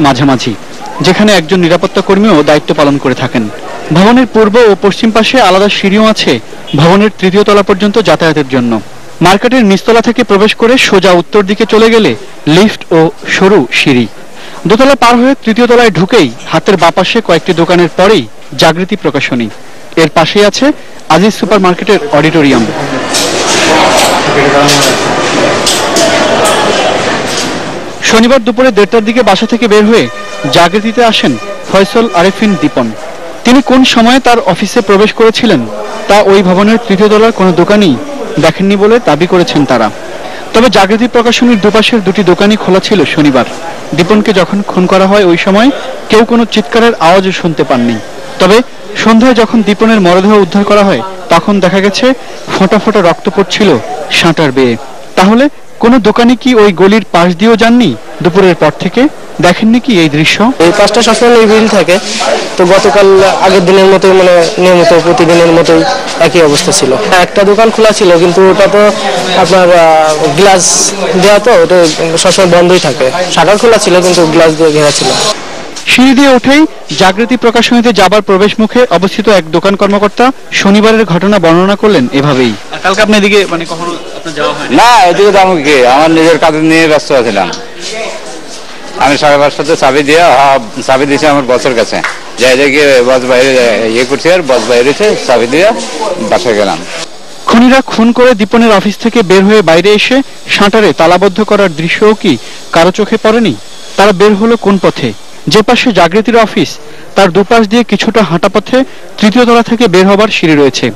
মাঝামাঝি, যেখানে একজন নিরাপত্তা কর্মীও দায়িত্ব পালন করে থাকেন। ভবনের পূর্ব ও পশ্চিম পাশে আলাদা সিঁড়িও আছে ভবনের তৃতীয় তলা পর্যন্ত যাতায়াতের জন্য। মার্কেটের নিচতলা থেকে প্রবেশ করে সোজা উত্তর দিকে চলে গেলে লিফট ও সরু সিঁড়ি। দোতলা পার হয়ে তৃতীয় তলায় ঢুকেই হাতের বাপাশে কয়েকটি দোকানের পরেই জাগৃতি প্রকাশনী। এর পাশেই আছে আজিজ সুপার মার্কেটের অডিটোরিয়াম। শনিবার দুপুরে 1:30টার দিকে বাসা থেকে বের হয়ে জাগৃতিতে আসেন ফয়সল আরেফিন দীপন। তিনি কোন সময়ে তার অফিসে প্রবেশ করেছিলেন তা ওই ভবনের তৃতীয় তলার কোনো দোকানই দেখেননি বলে দাবি করেছেন তারা। তবে জাগৃতি প্রকাশনীর দুপাশের দুটি দোকানই খোলা ছিল শনিবার। দীপনকে যখন খুন করা হয় ওই সময় কেউ কোনো চিৎকারের আওয়াজও শুনতে পাননি। তবে সন্ধ্যায় যখন দীপনের মরদেহ উদ্ধার করা হয় তখন দেখা গেছে ফোঁটা ফোঁটা রক্ত পড়ছিল শাটার বেয়ে। তাহলে কোনো দোকানে কি ওই গলির পাশ দিয়েও যাননি দুপুরের পর থেকে? দেখেননি কি এই দৃশ্য? এই পাশটা সবসময় নির্বিল থাকে, তো গতকাল আগের দিনের মতোই মানে নিয়মিত প্রতিদিনের মতোই একই অবস্থা ছিল। একটা দোকান খোলা ছিল কিন্তু ওটা তো আপনার গ্লাস দেওয়া, তো ওটা সবসময় বন্ধই থাকে। শাটার খোলা ছিল কিন্তু গ্লাস দিয়ে ঘেরা ছিল। সিঁড়ি দিয়ে উঠেই জাগৃতি প্রকাশনীতে যাবার প্রবেশ মুখে অবস্থিত এক দোকান কর্মকর্তা শনিবারের ঘটনা বর্ণনা করলেন এভাবেই। কালকে আপনি এদিকে মানে কখনো আপনার যাওয়া হয় না? এদিকে তো আমি কি আমার নিজের কাজ নিয়ে ব্যস্ত ছিলাম। আমি 5:30টাতে চাবি দিয়েছি আমার বসের কাছে, যাই দেখি বস বাইরে ইয়ে করছি, আর বস বাইরে চাবি দিয়ে বাসায় গেলাম। খুনিরা খুন করে দীপনের অফিস থেকে বের হয়ে বাইরে এসে শাটারে তালাবদ্ধ করার দৃশ্যও কি কারো চোখে পড়েনি? তারা বের হলো কোন পথে? যে পাশে জাগৃতির অফিস তার দুপাশ দিয়ে কিছুটা হাঁটা পথে তৃতীয় তলা থেকে বের হবার সিঁড়ি রয়েছে।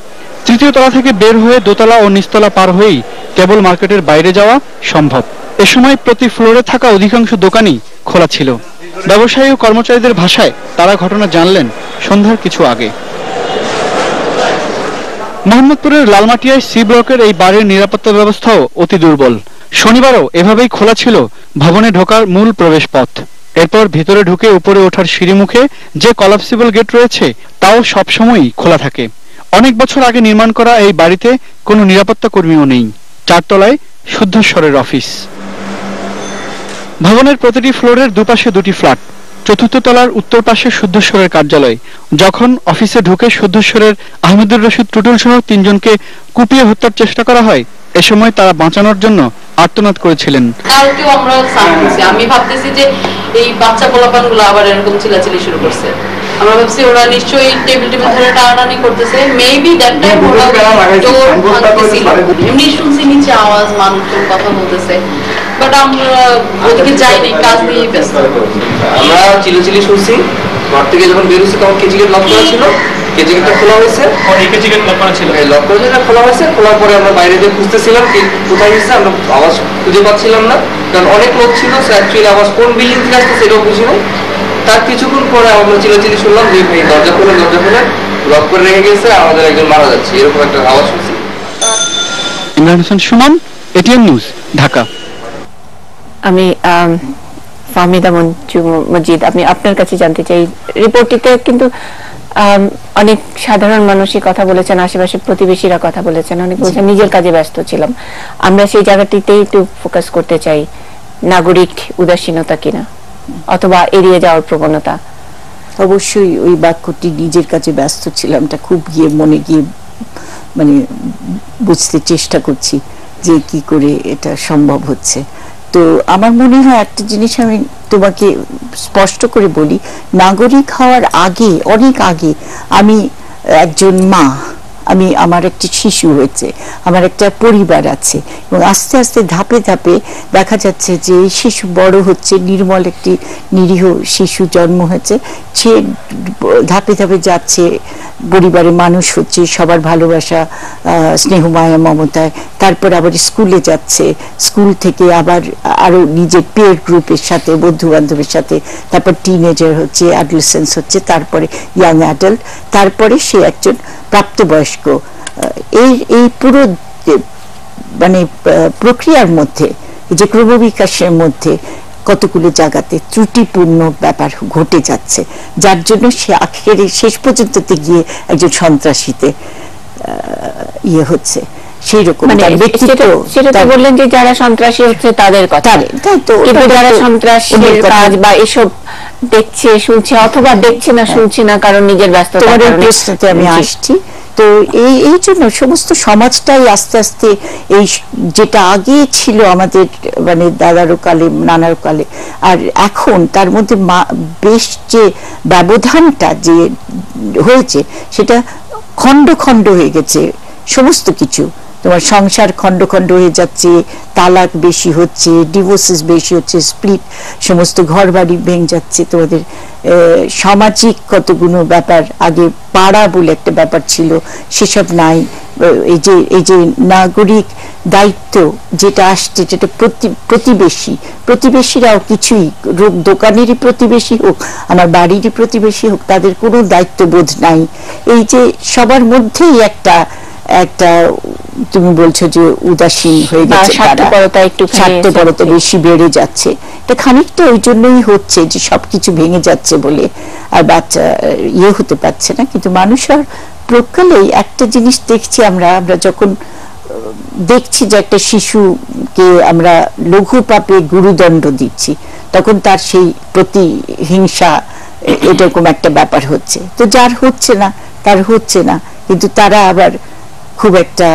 তৃতীয় তলা থেকে বের হয়ে দোতলা ও নিচতলা পার হয়েই কেবল মার্কেটের বাইরে যাওয়া সম্ভব। এ সময় প্রতি ফ্লোরে থাকা অধিকাংশ দোকানই খোলা ছিল। ব্যবসায়ী ও কর্মচারীদের ভাষায় তারা ঘটনা জানলেন সন্ধ্যার কিছু আগে। মোহাম্মদপুরের লালমাটিয়ায় সি ব্লকের এই বাড়ির নিরাপত্তা ব্যবস্থাও অতি দুর্বল। শনিবারও এভাবেই খোলা ছিল ভবনে ঢোকার মূল প্রবেশ পথ। এরপর ভিতরে ঢুকে উপরে ওঠার সিঁড়ি মুখে যে কলাপসিবল গেট রয়েছে তাও সবসময়ই খোলা থাকে। অনেক বছর আগে নির্মাণ করা এই বাড়িতে কোনো নিরাপত্তা কর্মীও নেই। 4 তলায় শুদ্ধস্বরের অফিস। ভবনের প্রতিটি ফ্লোরের দুপাশে দুটি ফ্ল্যাট। চতুর্থ তলার উত্তর পাশে শুদ্ধস্বরের কার্যালয়। যখন অফিসে ঢুকে শুদ্ধস্বরের আহমেদুর রশিদ টুটুল সহ 3 জনকে কুপিয়ে হত্যার চেষ্টা করা হয়, এ সময় তারা বাঁচানোর জন্য আর্তনাদ করেছিলেন। কালকেও আমরা সামনে আমি ভাবতেছি যে এই বাচ্চা পোলাপানগুলো আবার এরকম চিল্লাচিল্লি শুরু করছে। আমরা ভাবছি ওরা নিশ্চয়ই টেবিল ধরে টানাটানি করতেছে। মেবি দ্যাট টাইম ওরা ডোর ভাঙতেছিল। এমনি শুনছি নিচে আওয়াজ, মানুষজন কথা বলতেছে, বাট আমরা ওদিকে যাইনি, কাজ নিয়ে ব্যস্ত। আমরা চিল্লাচিল্লি শুনছি। ঘর থেকে যখন বেরোচ্ছি তখন কেজি গেট লক করা ছিল। কেজি গেটটা খোলা হয়েছে, কেজি গেট লক করা ছিল, লক করে যেটা খোলা হয়েছে। খোলার পরে আমরা বাইরে দিয়ে খুঁজতেছিলাম কি কোথায় গেছে, আমরা আওয়াজ খুঁজে পাচ্ছিলাম না, কারণ অনেক লোক ছিল। অ্যাকচুয়ালি আওয়াজ কোন বিল্ডিং থেকে আসছে সেটাও বুঝি নাই। তার কিছুক্ষণ পরে আমরা চিল্লাচিল্লি শুনলাম যে দরজা খুলে লক করে রেখে গেছে, আমাদের একজন মারা যাচ্ছে, এরকম একটা আওয়াজ শুনছি। Imran Hossain Suman, ATN news, Dhaka. আমি ফাহমিদা মজিদ, আমি আপনার কাছে জানতে চাই, রিপোর্টটিতে কিন্তু অনেক সাধারণ মানুষই কথা বলেছেন, আশেপাশে প্রতিবেশীরা কথা বলেছেন, অনেক বলছেন নিজের কাজে ব্যস্ত ছিলাম। আমরা সেই জায়গাটিতেই একটু ফোকাস করতে চাই, নাগরিক উদাসীনতা কিনা অথবা এড়িয়ে যাওয়ার প্রবণতা। অবশ্যই ওই বাক্যটি নিজের কাজে ব্যস্ত ছিলাম তা খুব মনে গিয়ে মানে বুঝতে চেষ্টা করছি যে কি করে এটা সম্ভব হচ্ছে। তো আমার মনে হয় একটা জিনিস আমি তোমাকে স্পষ্ট করে বলি, নাগরিক হওয়ার আগে, অনেক আগে আমি একজন মা, আমার একটা শিশু হয়েছে, আমার একটা পরিবার আছে, এবং আস্তে আস্তে ধাপে ধাপে দেখা যাচ্ছে যে শিশু বড় হচ্ছে, নির্মল একটি নিরীহ শিশু জন্ম হয়েছে, সে ধাপে ধাপে যাচ্ছে, পরিবারে মানুষ হচ্ছে, সবার ভালোবাসা, স্নেহ মায়া মমতায়, তারপর আবার স্কুলে যাচ্ছে, স্কুল থেকে আবার আরো নিজের পেয়ার গ্রুপের সাথে, বন্ধু বান্ধবের সাথে, তারপর টিনেজার হচ্ছে, অ্যাডোলেসেন্স হচ্ছে, তারপরে ইয়াং অ্যাডাল্ট, তারপরে সে একজন প্রাপ্তবয়স্ক। এই পুরো মানে প্রক্রিয়ার মধ্যে, যে ক্রমবিকাশের মধ্যে কতগুলো জায়গাতে ত্রুটিপূর্ণ ব্যাপার ঘটে যাচ্ছে, যার জন্য সে আখেরে শেষ পর্যন্ত গিয়ে একজন সন্ত্রাসীতে ইয়ে হচ্ছে। সেই রকম মানে সেটা তো বললেন যে যারা সন্ত্রাসী হচ্ছে তাদের কথা, কিন্তু যারা সন্ত্রাসীর কাজ বা এসব দেখছে শুনছে অথবা দেখছে না শুনছে না কারণ নিজের ব্যস্ততার কারণে, প্রশ্নতে আমি আসছি। তো এই জন্য সমস্ত সমাজটাই আস্তে আস্তে এই যেটা আগে ছিল আমাদের মানে দাদারও কালে নানার কালে আর এখন তার মধ্যে বেশ যে ব্যবধানটা যে হয়েছে সেটা খণ্ড খণ্ড হয়ে গেছে সমস্ত কিছু। তোমার সংসার খণ্ড খণ্ড হয়ে যাচ্ছে, তালাক বেশি হচ্ছে, ডিভোর্সেস বেশি হচ্ছে, স্প্লিট, সমস্ত ঘর বাড়ি ভেঙে যাচ্ছে। তোমাদের সামাজিক কতগুলো ব্যাপার, আগে পাড়া বলে একটা ব্যাপার ছিল সেসব নাই। এই যে নাগরিক দায়িত্ব যেটা আসছে, যেটা প্রতিবেশীরাও কিছুই, দোকানেরই প্রতিবেশী হোক আমার বাড়িরই প্রতিবেশী হোক, তাদের কোনো দায়িত্ববোধ নাই। এই যে সবার মধ্যেই একটা তুমি বলছো যে উদাসীন হয়ে গেছে, স্বার্থপরতা বেশি বেড়ে যাচ্ছে। এটা খানিকটা ওই জন্যই হচ্ছে যে সবকিছু ভেঙে যাচ্ছে বলে আর বাচ্চা হতে পারছে না। কিন্তু মানুষের প্রকালেই একটা জিনিস দেখছি আমরা যখন দেখছি যে একটা শিশুকে আমরা লঘু পাপে গুরুদণ্ড দিচ্ছি, তখন তার সেই প্রতিহিংসা এরকম একটা ব্যাপার হচ্ছে। তো যার হচ্ছে না তার হচ্ছে না, কিন্তু তারা আবার খুব একটা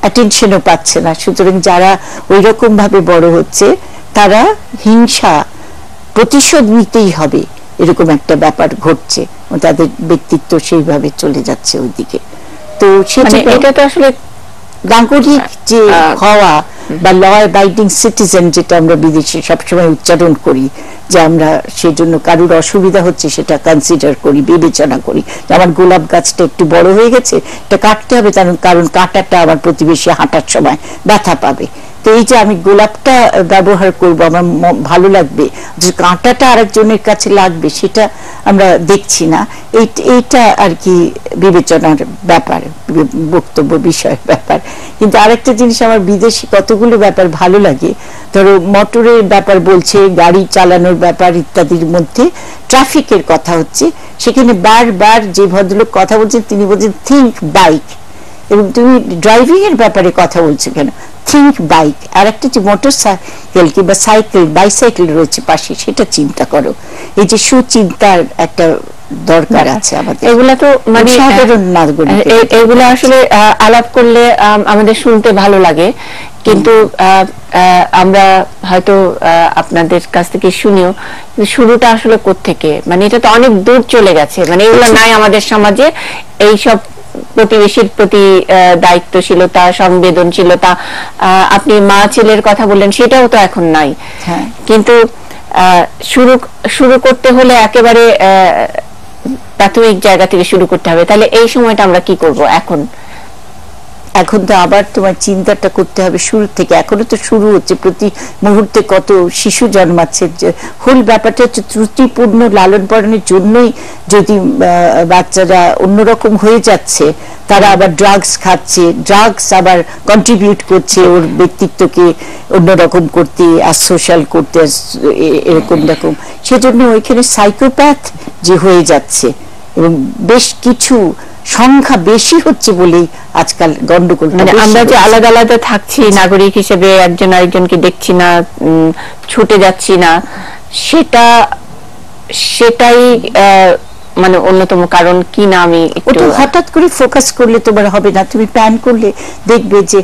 অ্যাটেনশনও পাচ্ছে না। সুতরাং যারা ওই রকম ভাবে বড় হচ্ছে তারা হিংসা প্রতিশোধ নিতেই হবে এরকম একটা ব্যাপার ঘটছে, তাদের ব্যক্তিত্ব সেইভাবে চলে যাচ্ছে ওইদিকে। তো সেটা এটা তো আসলে নাগরিক যে হওয়া বা ল অ্যাবাইডিং সিটিজেন, যেটা আমরা বিদেশে সবসময় উচ্চারণ করি যে আমরা সেজন্য কারোর অসুবিধা হচ্ছে সেটা কনসিডার করি, বিবেচনা করি। আমার গোলাপ গাছটা একটু বড় হয়ে গেছে, এটা কাটতে হবে, কারণ কাঁটাটা আমার প্রতিবেশী হাঁটার সময় ব্যথা পাবে। তো এই যে আমি গোলাপটা ব্যবহার করব, আমার ভালো লাগবে, যে কাঁটাটা আরেকজনের কাছে লাগবে সেটা আমরা দেখছি না। এইটা আর কি বিবেচনার ব্যাপার, বক্তব্য বিষয়ের ব্যাপার। কিন্তু আরেকটা জিনিস আমার বিদেশি কতগুলো ব্যাপার ভালো লাগে, ধরো মোটরের ব্যাপার বলছে, গাড়ি চালানোর ব্যাপার ইত্যাদির মধ্যে ট্রাফিকের কথা হচ্ছে, সেখানে বারবার যে ভদ্রলোক কথা বলছেন তিনি বলছেন থিঙ্ক বাইক, এবং তুমি ড্রাইভিং এর ব্যাপারে কথা বলছো কেন, থিঙ্ক বাইক। আর একটা যে মোটর সাইকেল কিংবা বাইসাইকেল রয়েছে পাশে, সেটা চিন্তা করো। এই যে সুচিন্তার একটা দরকার আছে আমাদের। এগুলা তো মানে সাধারণ নাগরিক, এগুলো আসলে আলাপ করলে আমাদের শুনতে ভালো লাগে, কিন্তু আমরা হয়তো আপনাদের কাছ থেকে শুনিও শুরুটা আসলে কোত্থেকে, মানে এটা তো অনেক দূর চলে গেছে, মানে এগুলো নাই আমাদের সমাজে। এইসব প্রতিবেশীর প্রতি দায়িত্বশীলতা, সংবেদনশীলতা, আপনি মা ছেলের কথা বললেন, সেটাও তো এখন নাই। কিন্তু শুরু করতে হলে একেবারে প্রাথমিক জায়গা থেকে শুরু করতে হবে। তাহলে এই সময়টা আমরা কি করব এখন তো আবার তোমার চিন্তাটা করতে হবে শুরু থেকে। এখনো তো শুরু হচ্ছে, প্রতি মুহূর্তে কত শিশু জন্মাচ্ছে। হোল ব্যাপারটা হচ্ছে ত্রুটিপূর্ণ লালন পালনের জন্যই যদি বাচ্চারা অন্যরকম হয়ে যাচ্ছে, তারা আবার ড্রাগস খাচ্ছে, ড্রাগস আবার কন্ট্রিবিউট করছে ওর ব্যক্তিত্বকে অন্যরকম করতে, সোশ্যাল করতে, এরকম রকম। সেজন্য ওইখানে সাইকোপ্যাথ যে হয়ে যাচ্ছে, এবং বেশ কিছু সংখ্যা বেশি হচ্ছে বলেই আজকাল গন্ডগোল। মানে আমরা যে আলাদা আলাদা থাকছি নাগরিক হিসেবে, একজন আরেকজনকে দেখছি না, ছুটে যাচ্ছি না, সেটাই মানে অন্যতম কারণ কি না। আমি একটু হঠাৎ করে ফোকাস করলে তোমার হবে না, তুমি প্ল্যান করলে দেখবে যে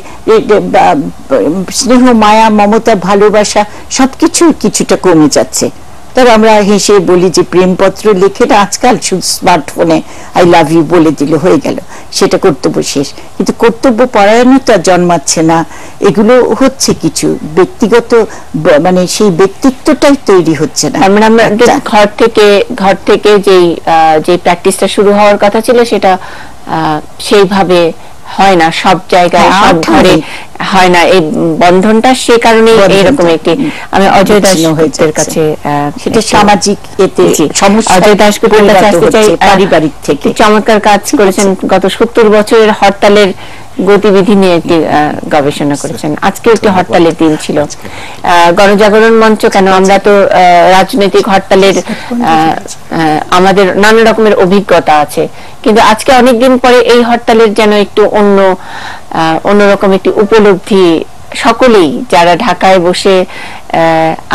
স্নেহ, মায়া, মমতা, ভালোবাসা সবকিছু কিছুটা কমে যাচ্ছে। তার আমরা হেসে বলি যে প্রেমপত্র লিখে না, আজকাল শুধু স্মার্টফোনে আই লাভ ইউ বলে দিলে হয়ে গেল, সেটা কর্তব্য শেষ। কিন্তু কর্তব্য পরায়ণতা জন্মাচ্ছে না, এগুলো হচ্ছে কিছু ব্যক্তিগত, মানে সেই ব্যক্তিত্বটাই তৈরি হচ্ছে না। মানে আমরা ঘর থেকে যে প্র্যাকটিসটা শুরু হওয়ার কথা ছিল সেটা সেইভাবে হয় না, সব জায়গায় সব ঘরে হয় না এই বন্ধনটা। সে কারণে এরকম একটি, আমি অজয় দাসের কাছে সেটা সামাজিক এতে অজয় দাসগুপ্তের কাছে আসতে চাই। পারিবারিক থেকে চমৎকার কাজ করেছেন গত 70 বছরের হরতালের গতিবিধি নিয়ে একটি গবেষণা করেছেন। আজকে একটি হরতালের দিন ছিল। গণজাগরণ মঞ্চ কেন, আমরা তো রাজনৈতিক হরতালের আমাদের নানা রকমের অভিজ্ঞতা আছে, কিন্তু আজকে অনেকদিন পরে এই হরতালের যেন একটু অন্যরকম একটি উপলব্ধি সকলেই যারা ঢাকায় বসে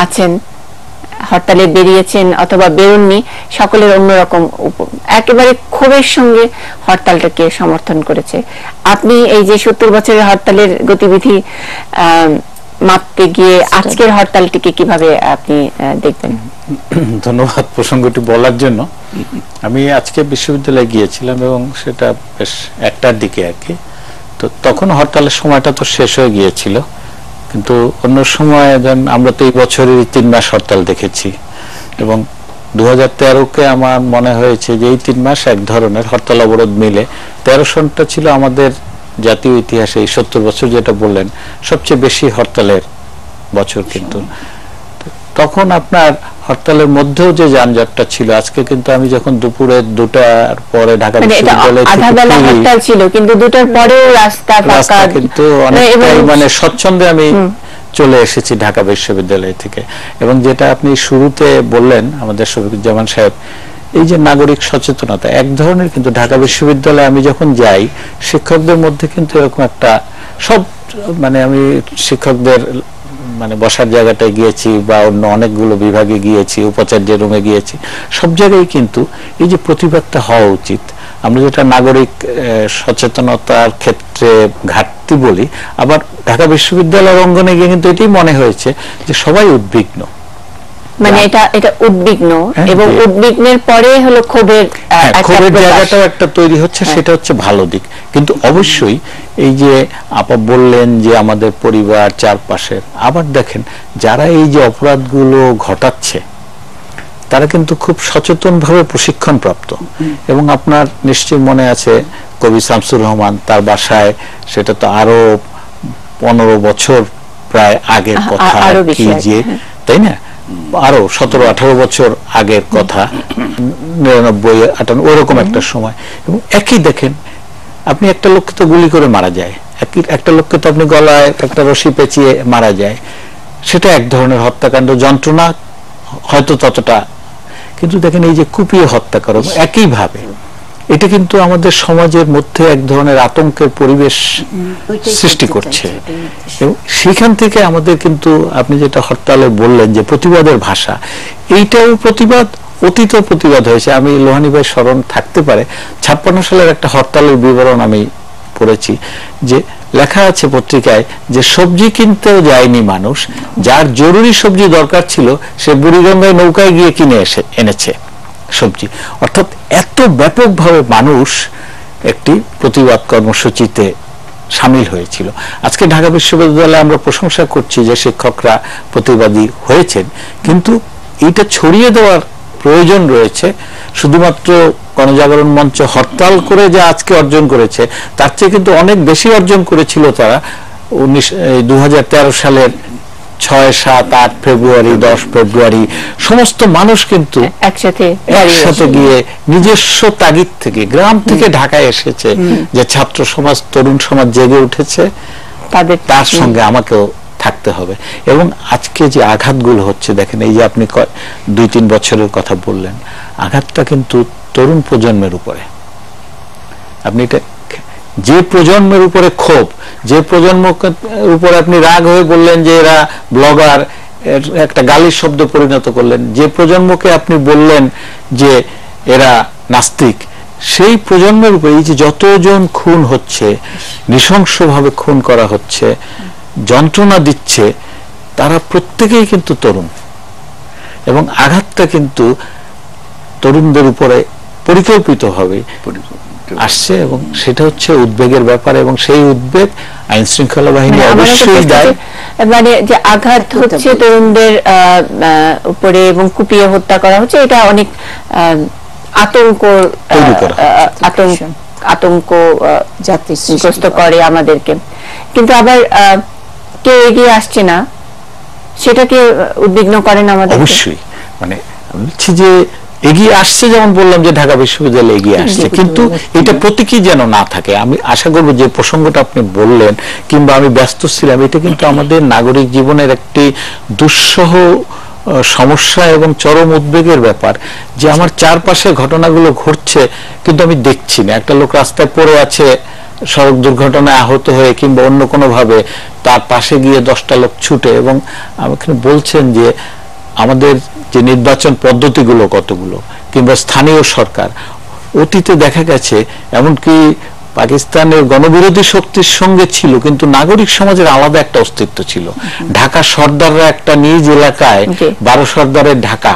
আছেন, হরতালে বেরিয়েছেন অথবা বেরোননি, সকলের অন্যরকম একেবারে ক্ষোভের সঙ্গে হরতালটাকে সমর্থন করেছে। আপনি এই যে 70 বছরের হরতালের গতিবিধি মাপতে গিয়ে আজকের হরতালটিকে কিভাবে আপনি দেখবেন? ধন্যবাদ প্রসঙ্গটি বলার জন্য। আমি আজকে বিশ্ববিদ্যালয়ে গিয়েছিলাম এবং সেটা বেশ 1টার দিকে আর কি। তো তখন হরতালের সময়টা তো শেষ হয়ে গিয়েছিল, কিন্তু অন্য সময় আমরা তো এই বছরের 3 মাস হরতাল দেখেছি এবং 2013-কে আমার মনে হয়েছে যে এই 3 মাস এক ধরনের হরতাল অবরোধ মিলে 13 সনটা ছিল আমাদের জাতীয় ইতিহাসে এই 70 বছর যেটা বললেন সবচেয়ে বেশি হরতালের বছর। কিন্তু তখন আপনার হরতালের মধ্যেও যে যানজটটা ছিল, আজকে কিন্তু আমি যখন দুপুরে 2টার পরে ঢাকা বিশ্ববিদ্যালয়ে হরতাল ছিল কিন্তু 2টার পরেও রাস্তা ফাঁকা, কিন্তু অনেকটাই মানে স্বচ্ছন্দে আমি চলে এসেছি ঢাকা বিশ্ববিদ্যালয় থেকে। এবং যেটা আপনি শুরুতে বললেন আমাদের শফিকুজ্জামান সাহেব, এই যে নাগরিক সচেতনতা এক ধরনের, কিন্তু ঢাকা বিশ্ববিদ্যালয়ে আমি যখন যাই শিক্ষকদের মধ্যে কিন্তু এরকম একটা সব মানে আমি শিক্ষকদের মানে বসার জায়গাটায় গিয়েছি বা অন্য অনেকগুলো বিভাগে গিয়েছি, উপাচার্যের রুমে গিয়েছি, সব জায়গায় কিন্তু এই যে প্রতিবাদটা হওয়া উচিত, আমরা যেটা নাগরিক সচেতনতার ক্ষেত্রে ঘাটতি বলি, আবার ঢাকা বিশ্ববিদ্যালয়ের অঙ্গনে গিয়ে কিন্তু এটাই মনে হয়েছে যে সবাই উদ্বিগ্ন, মানে এটা উদ্বিগ্ন এবং উদ্বিগ্নের পরে হলো ক্ষোভের জায়গাটাও একটা তৈরি হচ্ছে, সেটা হচ্ছে ভালো দিক। কিন্তু অবশ্যই এই যে আপা বললেন যে আমাদের পরিবার চারপাশের, আবার দেখেন যারা এই যে অপরাধগুলো ঘটাচ্ছে তারা কিন্তু খুব সচেতন ভাবে প্রশিক্ষণ প্রাপ্ত। এবং আপনার নিশ্চয়ই মনে আছে কবি শামসুর রহমান, তার বাসায়, সেটা তো আরো 15 বছর প্রায় আগের কথা, কি যে তাই না, আরো 17-18 বছর আগের কথা, 99-98 ওরকম একটা সময়। এবং একই দেখেন আপনি একটা লোককে তো গুলি করে মারা যায়, একটা লোককে তো আপনি গলায় একটা রশি পেঁচিয়ে মারা যায়, সেটা এক ধরনের হত্যাকাণ্ড, যন্ত্রণা হয়তো ততটা, কিন্তু দেখেন এই যে কুপিয়ে হত্যা করো একইভাবে, এটা কিন্তু আমাদের সমাজের মধ্যে এক ধরনের আতঙ্কের পরিবেশ সৃষ্টি করছে। এবং সেখান থেকে আমাদের কিন্তু আপনি যেটা হরতালে বললেন যে প্রতিবাদের ভাষা, এইটাও প্রতিবাদ, অতীত প্রতিবাদ হয়েছে। আমি লোহানী ভাই স্মরণ থাকতে পারে 56 সালের একটা হরতালের বিবরণ আমি পড়েছি, যে লেখা আছে পত্রিকায় যে সবজি কিনতেও যায়নি মানুষ, যার জরুরি সবজি দরকার ছিল সে বুড়িগঙ্গায় নৌকায় গিয়ে কিনে এনেছে সবজি। অর্থাৎ এত ব্যাপকভাবে মানুষ একটি প্রতিবাদ কর্মসূচিতে সামিল হয়েছিল। আজকে ঢাকা বিশ্ববিদ্যালয়ে আমরা প্রশংসা করছি যে শিক্ষকরা প্রতিবাদী হয়েছেন, কিন্তু এইটা ছড়িয়ে দেওয়ার প্রয়োজন রয়েছে। শুধুমাত্র গণজাগরণ মঞ্চ হরতাল করে যা আজকে অর্জন করেছে তার চেয়ে কিন্তু অনেক বেশি অর্জন করেছিল তারা 2013 সালের 6, 7, 8 ফেব্রুয়ারি, 10 ফেব্রুয়ারি সমস্ত মানুষ কিন্তু একসাথে গিয়ে নিজস্ব তাগিদ থেকে গ্রাম থেকে ঢাকায় এসেছে, যে ছাত্র সমাজ, তরুণ সমাজ জেগে উঠেছে, তার সঙ্গে আমাকেও থাকতে হবে। এবং আজকে যে আঘাতগুলো হচ্ছে দেখেন, এই যে আপনি 2-3 বছরের কথা বললেন, আঘাতটা কিন্তু তরুণ প্রজন্মের উপরে। আপনি এটা যে প্রজন্মের উপরে ক্ষোভ, যে প্রজন্মের উপরে আপনি রাগ হয়ে বললেন যে এরা ব্লগার, একটা গালির শব্দ পরিণত করলেন, যে প্রজন্মকে আপনি বললেন যে এরা নাস্তিক, সেই প্রজন্মের উপরে এই যে যতজন খুন হচ্ছে, নৃশংসভাবে খুন করা হচ্ছে, যন্ত্রণা দিচ্ছে, তারা প্রত্যেকেই কিন্তু তরুণ। এবং আঘাতটা কিন্তু তরুণদের উপরে পরিকল্পিতভাবে আসছে, এবং সেটা হচ্ছে উদ্বেগের ব্যাপার। এবং সেই উদ্বেগ আইন শৃঙ্খলা বাহিনী অবশ্যই দায়ী, মানে যে আঘাত হচ্ছে তরুণদের উপরে এবং কুপিয়ে হত্যা করা হচ্ছে, এটা অনেক আতঙ্কগ্রস্ত করে আমাদেরকে। কিন্তু আবার কেউ এগিয়ে আসছে না, সেটাকে উদ্বিগ্ন করেন আমাদের। অবশ্যই মানে বলছি যে এগিয়ে আসছে, যেমন বললাম যে ঢাকা বিশ্ববিদ্যালয় এগিয়ে আসছে, কিন্তু এটা প্রতীকী যেন না থাকে। আমি আশা করব যে প্রসঙ্গটা আপনি বললেন কিংবা আমি ব্যস্ত ছিলাম, এটা কিন্তু আমাদের নাগরিক জীবনের একটি দুঃসহ সমস্যা এবং চরম উদ্বেগের ব্যাপার যে আমার চারপাশে ঘটনাগুলো ঘটছে কিন্তু আমি দেখছি না। একটা লোক রাস্তায় পড়ে আছে সড়ক দুর্ঘটনায় আহত হয়ে কিংবা অন্য কোনো ভাবে, তার পাশে গিয়ে 10টা লোক ছুটে। এবং আমাকে বলছেন যে আমাদের যে নির্বাচন পদ্ধতিগুলো কতগুলো কিংবা স্থানীয় সরকার, অতীতে দেখা গেছে এমনকি পাকিস্তানের গণবিরোধী শক্তির সঙ্গে ছিল কিন্তু নাগরিক সমাজের আলাদা একটা অস্তিত্ব ছিল। ঢাকা সর্দাররা একটা নিজ এলাকায় 12 সর্দারের ঢাকা,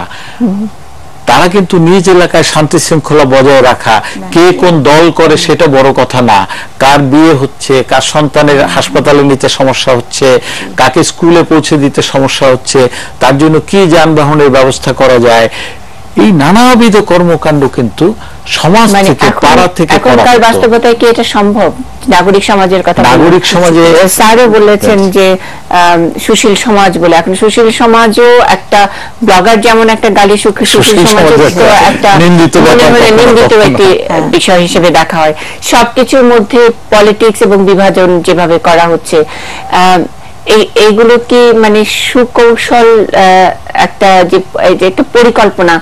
তারা কিন্তু নিজ এলাকায় শান্তি শৃঙ্খলা বজায় রাখা, কে কোন দল করে সেটা বড় কথা না, কার বিয়ে হচ্ছে, কার সন্তানের হাসপাতালে নিতে সমস্যা হচ্ছে, কাকে স্কুলে পৌঁছে দিতে সমস্যা হচ্ছে, তার জন্য কি যানবাহনের ব্যবস্থা করা যায়, এই নানাবিধ কর্মকাণ্ড কিন্তু সমাজ থেকে পাড়া থেকে এখনকার বাস্তবতায় কি এটা সম্ভব? নাগরিক সমাজের কথা, নাগরিক সমাজে স্যারও বলেছেন যে সুশীল সমাজ বলে, এখন সুশীল সমাজও একটা ব্লগার যেমন একটা গালি, সুশীল সমাজ একটা নিন্দিত একটি বিষয় হিসেবে দেখা হয়। সবকিছুর মধ্যে পলিটিক্স এবং বিভাজন যেভাবে করা হচ্ছে, এইগুলো কি মানে সুকৌশল একটা যে একটা পরিকল্পনা,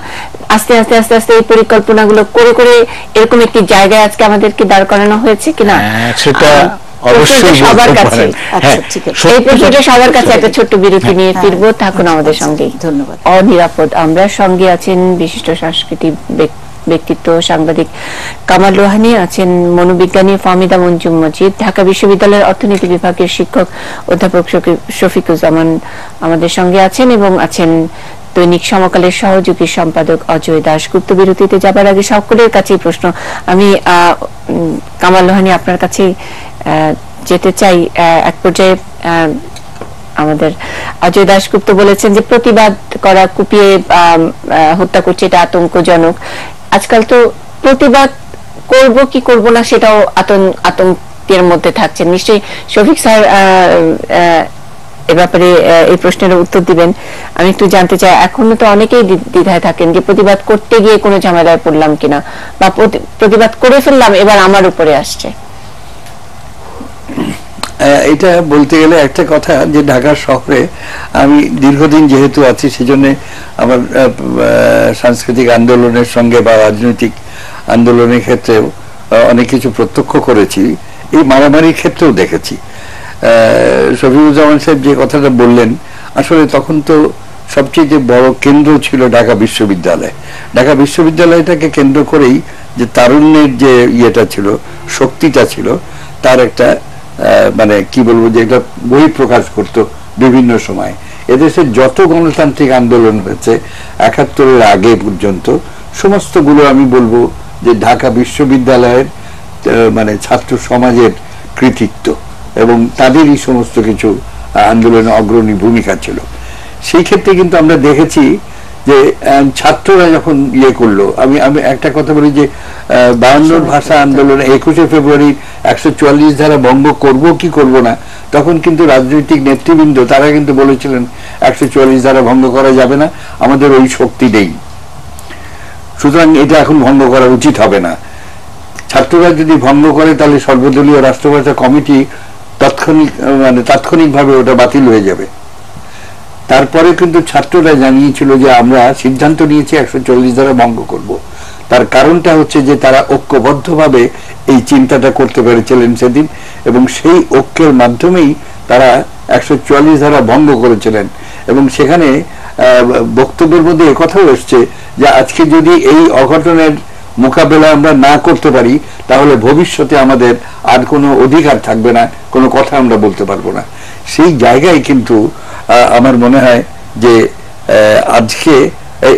আস্তে আস্তে আস্তে আস্তে এই পরিকল্পনাগুলো করে করে এরকম একটি জায়গায় আজকে আমাদেরকে দাঁড় করানো হয়েছে কিনা সেটা সবার কাছে। এই প্রশ্নটা সবার কাছে একটা ছোট্ট বিরতি নিয়ে ফিরবো, থাকুন আমাদের সঙ্গে। ধন্যবাদ। অনিরাপদ আমরা, সঙ্গে আছেন বিশিষ্ট সাংস্কৃতিক ব্যক্তিত্ব সাংবাদিক কামাল লোহানী, আছেন মনোবিজ্ঞানী ফাহমিদা মঞ্জুম মজিদ, ঢাকা বিশ্ববিদ্যালয়ের অর্থনীতি বিভাগের শিক্ষক অধ্যাপক শফিকুজ্জামান আমাদের সঙ্গে আছেন, এবং আছেন দৈনিক সমকালের সহযোগী সম্পাদক অজয় দাশগুপ্ত। বিরতিতে যাবার আগে সকলের কাছেই প্রশ্ন, আমি কামাল লোহানী আপনার কাছে যেতে চাই। এক পর্যায়ে আমাদের অজয় দাশগুপ্ত বলেছেন যে প্রতিবাদ করা, কুপিয়ে হত্যা করছে, এটা আতঙ্কজনক। আজকাল তো প্রতিবাদ করব কি করব না সেটাও আতঙ্কের মধ্যে থাকছেন। নিশ্চয়ই শফিক স্যার এ ব্যাপারে এই প্রশ্নের উত্তর দিবেন। আমি একটু জানতে চাই, এখনো তো অনেকেই দ্বিধায় থাকেন যে প্রতিবাদ করতে গিয়ে কোনো ঝামেলায় পড়লাম কিনা, বা প্রতিবাদ করে ফেললাম এবার আমার উপরে আসছে। এটা বলতে গেলে একটা কথা যে ঢাকা শহরে আমি দীর্ঘদিন যেহেতু আছি, সেজন্য আমার সাংস্কৃতিক আন্দোলনের সঙ্গে বা রাজনৈতিক আন্দোলনের ক্ষেত্রেও অনেক কিছু প্রত্যক্ষ করেছি, এই মারামারির ক্ষেত্রেও দেখেছি। শফিকুজ্জামান সাহেব যে কথাটা বললেন, আসলে তখন তো সবচেয়ে যে বড় কেন্দ্র ছিল ঢাকা বিশ্ববিদ্যালয়। ঢাকা বিশ্ববিদ্যালয়টাকে কেন্দ্র করেই যে তারুণ্যের যে ইয়েটা ছিল, শক্তিটা ছিল, তার একটা মানে কি বলবো যে এটা বই প্রকাশ করতো বিভিন্ন সময়। এদেশে যত গণতান্ত্রিক আন্দোলন হয়েছে ৭১-এর আগে পর্যন্ত, সমস্তগুলো আমি বলবো যে ঢাকা বিশ্ববিদ্যালয়ের মানে ছাত্র সমাজের কৃতিত্ব, এবং তাদেরই সমস্ত কিছু আন্দোলনে অগ্রণী ভূমিকা ছিল। সেই ক্ষেত্রে কিন্তু আমরা দেখেছি যে ছাত্ররা যখন ইয়ে করলো, আমি একটা কথা বলি যে 52 ভাষা আন্দোলন 21শে ফেব্রুয়ারি 144 ধারা ভঙ্গ করব কি করব না, তখন কিন্তু রাজনৈতিক নেতৃবৃন্দ তারা কিন্তু বলেছিলেন 144 ধারা ভঙ্গ করা যাবে না, আমাদের ওই শক্তি নেই, সুতরাং এটা এখন ভঙ্গ করা উচিত হবে না। ছাত্ররা যদি ভঙ্গ করে তাহলে সর্বদলীয় রাষ্ট্রভাষা কমিটি তাৎক্ষণিকভাবে ওটা বাতিল হয়ে যাবে। তারপরে কিন্তু ছাত্ররা জানিয়েছিল যে আমরা সিদ্ধান্ত নিয়েছি 140 ধারা ভঙ্গ করব। তার কারণটা হচ্ছে যে তারা ঐক্যবদ্ধভাবে এই চিন্তাটা করতে পেরেছিলেন সেদিন, এবং সেই ঐক্যের মাধ্যমেই তারা 144 ধারা ভঙ্গ করেছিলেন। এবং সেখানে বক্তব্যের মধ্যে একথাও এসছে যে আজকে যদি এই অঘটনের মোকাবেলা আমরা না করতে পারি, তাহলে ভবিষ্যতে আমাদের আর কোনো অধিকার থাকবে না, কোনো কথা আমরা বলতে পারবো না। সেই জায়গায় কিন্তু আমার মনে হয় যে আজকে